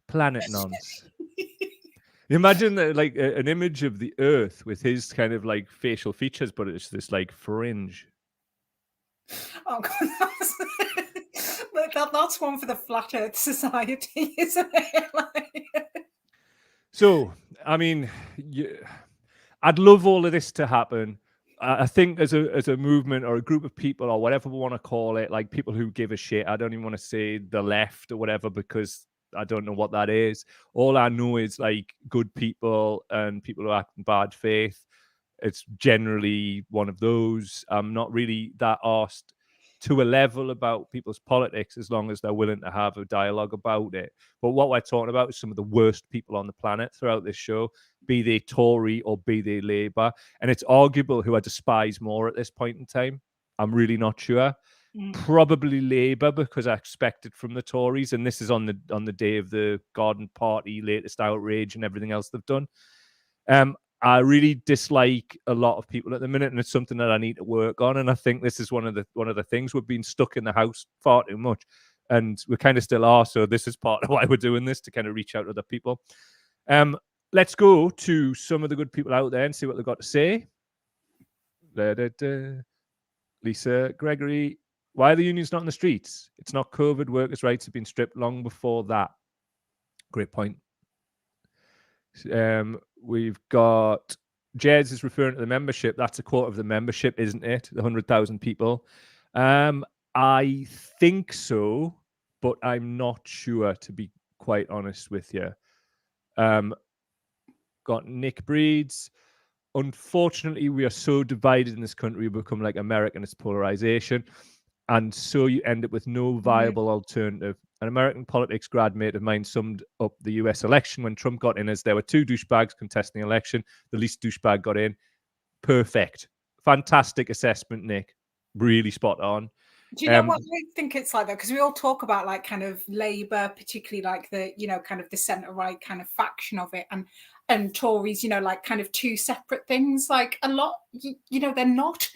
Planet Nonce. Imagine that, like, an image of the Earth with his kind of like facial features, but it's this like fringe. Oh God, that's one for the Flat Earth Society, isn't it? So, I mean, I'd love all of this to happen. I think as a movement or a group of people or whatever we want to call it, like people who give a shit. I don't even want to say the left or whatever, because I don't know what that is. All I know is, like, good people and people who act in bad faith. It's generally one of those. I'm not really that arsed to a level about people's politics, as long as they're willing to have a dialogue about it. But what we're talking about is some of the worst people on the planet throughout this show, be they Tory or be they Labour. And it's arguable who I despise more at this point in time. I'm really not sure. Probably Labour, because I expect it from the Tories, and this is on the day of the Garden Party latest outrage and everything else they've done. I really dislike a lot of people at the minute, and it's something that I need to work on. And I think this is one of the things. We've been stuck in the house far too much, and we kind of still are. So this is part of why we're doing this, to kind of reach out to other people. Let's go to some of the good people out there and see what they've got to say. Lisa Gregory, why are the unions not in the streets? It's not COVID. Workers' rights have been stripped long before that. Great point. We've got Jez is referring to the membership. That's a quarter of the membership, isn't it? The 100,000 people. I think so, but I'm not sure, to be quite honest with you. Got Nick Breeds. Unfortunately, we are so divided in this country, we become like America and its polarization. And so you end up with no viable alternative. An American politics grad mate of mine summed up the US election when Trump got in as there were two douchebags contesting the election. The least douchebag got in. Perfect. Fantastic assessment, Nick. Really spot on. Do you know what I think it's like though? Because we all talk about like kind of Labour, particularly like the, you know, kind of the centre right kind of faction of it, and Tories, you know, like kind of two separate things. Like a lot, you know, they're not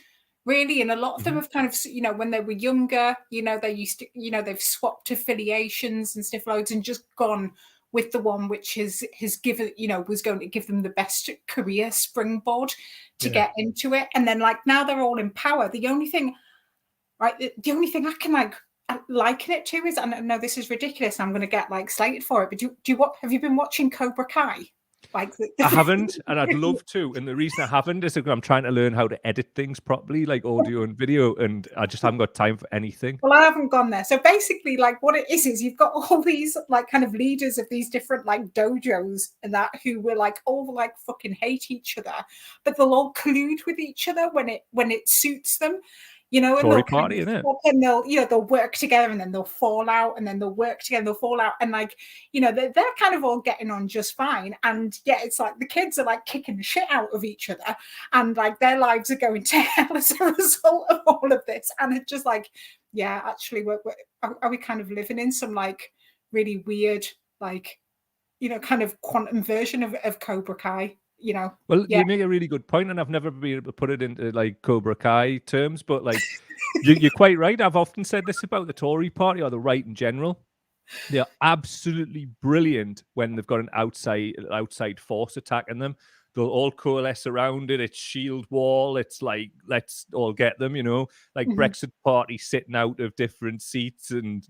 really, and a lot of them have kind of, you know, when they were younger, you know, they used to, you know, they've swapped affiliations and stuff loads and just gone with the one which has given, you know, was going to give them the best career springboard to get into it. And then like now they're all in power. The only thing I can like liken it to is, and I know this is ridiculous, I'm going to get like slated for it, but do you what have you been watching Cobra Kai? Like I haven't, and I'd love to. And the reason I haven't is because I'm trying to learn how to edit things properly, like audio and video, and I just haven't got time for anything. Well, I haven't gone there. So basically, like what it is you've got all these like kind of leaders of these different like dojos and that who were like all like fucking hate each other, but they'll all collude with each other when it suits them. You know, and Tory party, isn't it? And they'll, you know, they'll work together and then they'll fall out and then they'll work together and they'll fall out. And like, you know, they're kind of all getting on just fine. And yeah, it's like the kids are like kicking the shit out of each other and like their lives are going to hell as a result of all of this. And it's just like, yeah, actually, are we kind of living in some like really weird, like, you know, kind of quantum version of Cobra Kai? You know, well, you make a really good point, and I've never been able to put it into like Cobra Kai terms, but like you're quite right. I've often said this about the Tory party or the right in general. They're absolutely brilliant when they've got an outside force attacking them. They'll all coalesce around it. It's shield wall. It's like, let's all get them, you know, like Brexit party sitting out of different seats and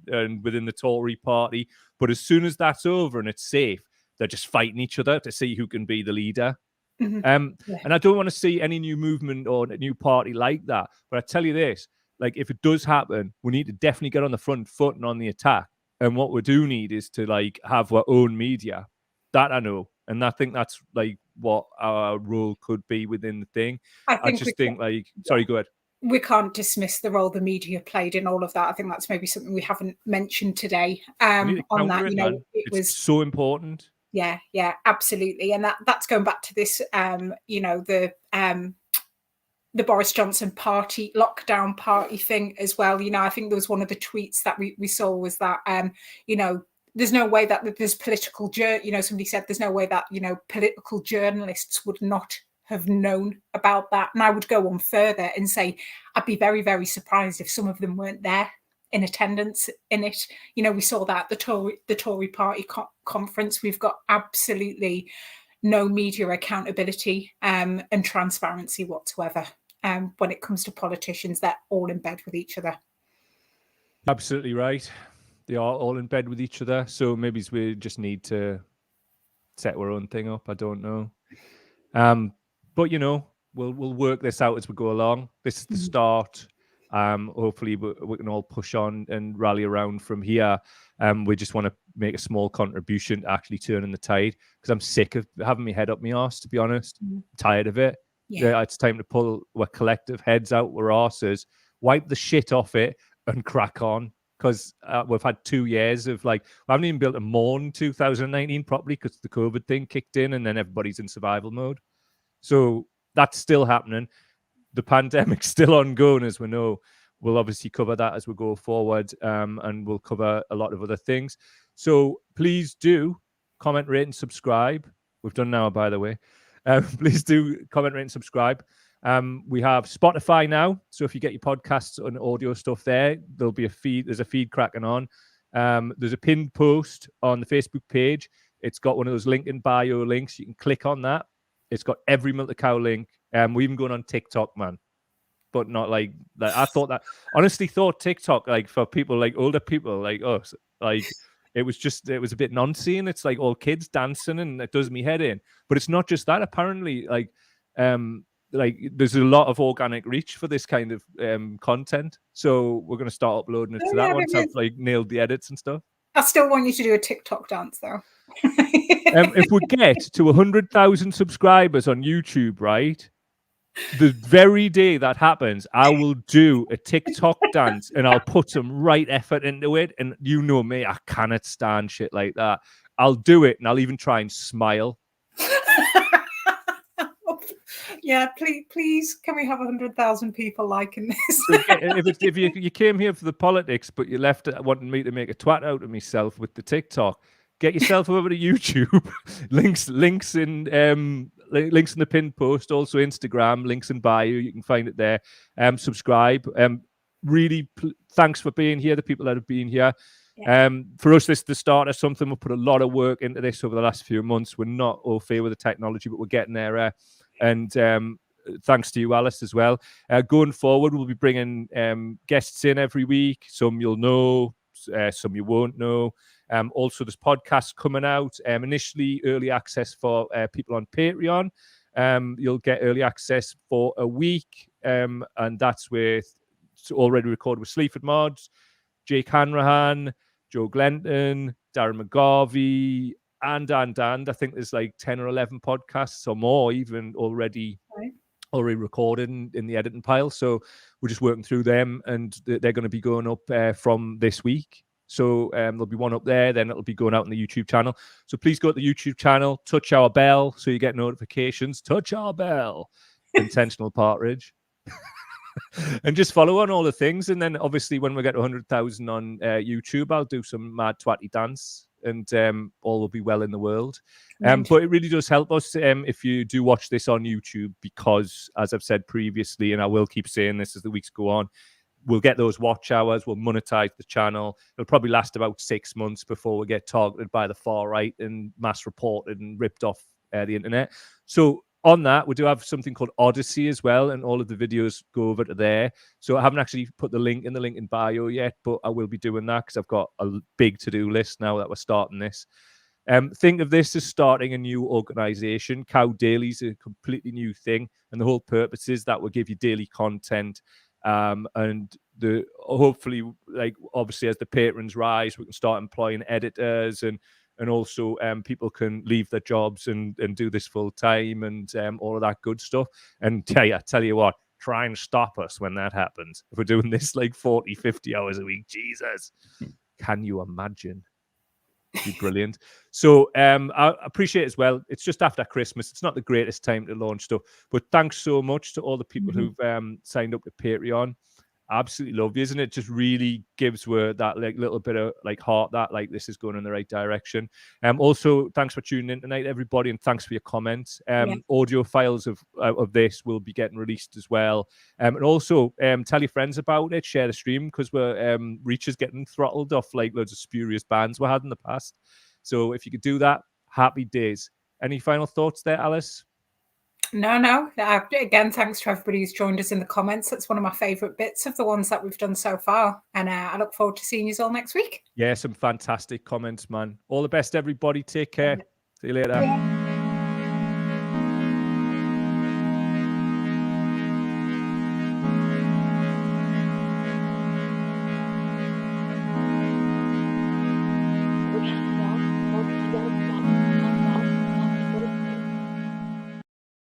within the Tory party. But as soon as that's over and it's safe, they're just fighting each other to see who can be the leader. And I don't want to see any new movement or a new party like that. But I tell you this, like if it does happen, we need to definitely get on the front foot and on the attack. And what we do need is to like have our own media. That I know. And I think that's like what our role could be within the thing. I just think like, sorry, go ahead. We can't dismiss the role the media played in all of that. I think that's maybe something we haven't mentioned today. On that, you know, it was so important. Yeah, absolutely. And that's going back to this, you know, the Boris Johnson party, lockdown party thing as well. You know, I think there was one of the tweets that we saw was that, you know, there's no way that there's you know, somebody said there's no way that, you know, political journalists would not have known about that. And I would go on further and say, I'd be very, very surprised if some of them weren't there in attendance in it. You know, we saw that at the Tory party conference. We've got absolutely no media accountability and transparency whatsoever. When it comes to politicians, they're all in bed with each other. Absolutely right. They are all in bed with each other. So maybe we just need to set our own thing up. I don't know. But you know, we'll work this out as we go along. This is the start. Hopefully we can all push on and rally around from here. We just want to make a small contribution to actually turning the tide, because I'm sick of having my head up my arse, to be honest. I'm tired of it. Yeah, it's time to pull our collective heads out our arses, wipe the shit off it and crack on. Because we've had 2 years of like, we haven't even built a mourn 2019 properly because the COVID thing kicked in and then everybody's in survival mode. So that's still happening. The pandemic's still ongoing, as we know. We'll obviously cover that as we go forward, and we'll cover a lot of other things. So please do comment, rate, and subscribe. We've done now, by the way. Please do comment, rate, and subscribe. We have Spotify now, so if you get your podcasts and audio stuff there, there'll be a feed. There's a feed cracking on. There's a pinned post on the Facebook page. It's got one of those link in bio links. You can click on that. It's got every Milk the Cow link. We're even going on TikTok, man. But not like I thought that. Honestly, thought TikTok, like for people like older people like us, like it was a bit nonsense. It's like all kids dancing, and it does me head in. But it's not just that. Apparently, like there's a lot of organic reach for this kind of content. So we're going to start uploading it to that once I've like nailed the edits and stuff. I still want you to do a TikTok dance though. If we get to 100,000 subscribers on YouTube, right? The very day that happens, I will do a TikTok dance and I'll put some right effort into it. And you know me, I cannot stand shit like that. I'll do it and I'll even try and smile. Yeah, please, can we have 100,000 people liking this? If you came here for the politics, but you left wanting me to make a twat out of myself with the TikTok, get yourself over to YouTube. links in the pinned post. Also Instagram, links in bio. You can find it there. Subscribe. Really, thanks for being here. The people that have been here. Yeah. For us, this is the start of something. We've put a lot of work into this over the last few months. We're not au fait with the technology, but we're getting there. And thanks to you, Alice, as well. Going forward, we'll be bringing guests in every week. Some you'll know, some you won't know. Also, there's podcasts coming out. Initially, early access for people on Patreon. You'll get early access for a week, and that's with already recorded with Sleaford Mods, Jake Hanrahan, Joe Glenton, Darren McGarvey, and I think there's like 10 or 11 podcasts or more even already recorded in the editing pile. So we're just working through them, and they're going to be going up from this week. So there'll be one up there, then it'll be going out on the YouTube channel. So please go to the YouTube channel, touch our bell so you get notifications. Touch our bell. Intentional partridge. And just follow on all the things. And then obviously when we get to 100,000 on YouTube, I'll do some mad twatty dance, and all will be well in the world. But it really does help us if you do watch this on YouTube, because as I've said previously, and I will keep saying this as the weeks go on, we'll get those watch hours, we'll monetize the channel. It'll probably last about 6 months before we get targeted by the far right and mass reported and ripped off the internet. So on that, we do have something called Odyssey as well, and all of the videos go over to there. So I haven't actually put the link in bio yet, but I will be doing that because I've got a big to-do list now that we're starting this. Think of this as starting a new organization. Cow Daily is a completely new thing, and the whole purpose is that we'll give you daily content, and hopefully, like obviously as the patrons rise, we can start employing editors, and also people can leave their jobs and do this full time, and all of that good stuff. And I tell you what, try and stop us when that happens. If we're doing this like 40, 50 hours a week, Jesus, can you imagine? It'd be brilliant. So I appreciate as well. It's just after Christmas. It's not the greatest time to launch stuff, but thanks so much to all the people who've signed up to Patreon. Absolutely love you, isn't it? Just really gives that like little bit of like heart that like this is going in the right direction. Also, thanks for tuning in tonight, everybody, and thanks for your comments. Audio files of this will be getting released as well. And also tell your friends about it, share the stream, because we're reach is getting throttled off like loads of spurious bands we had in the past. So if you could do that, happy days. Any final thoughts there, Alice? No. Again, thanks to everybody who's joined us in the comments. That's one of my favourite bits of the ones that we've done so far. And I look forward to seeing you all next week. Yeah, some fantastic comments, man. All the best, everybody. Take care. See you later.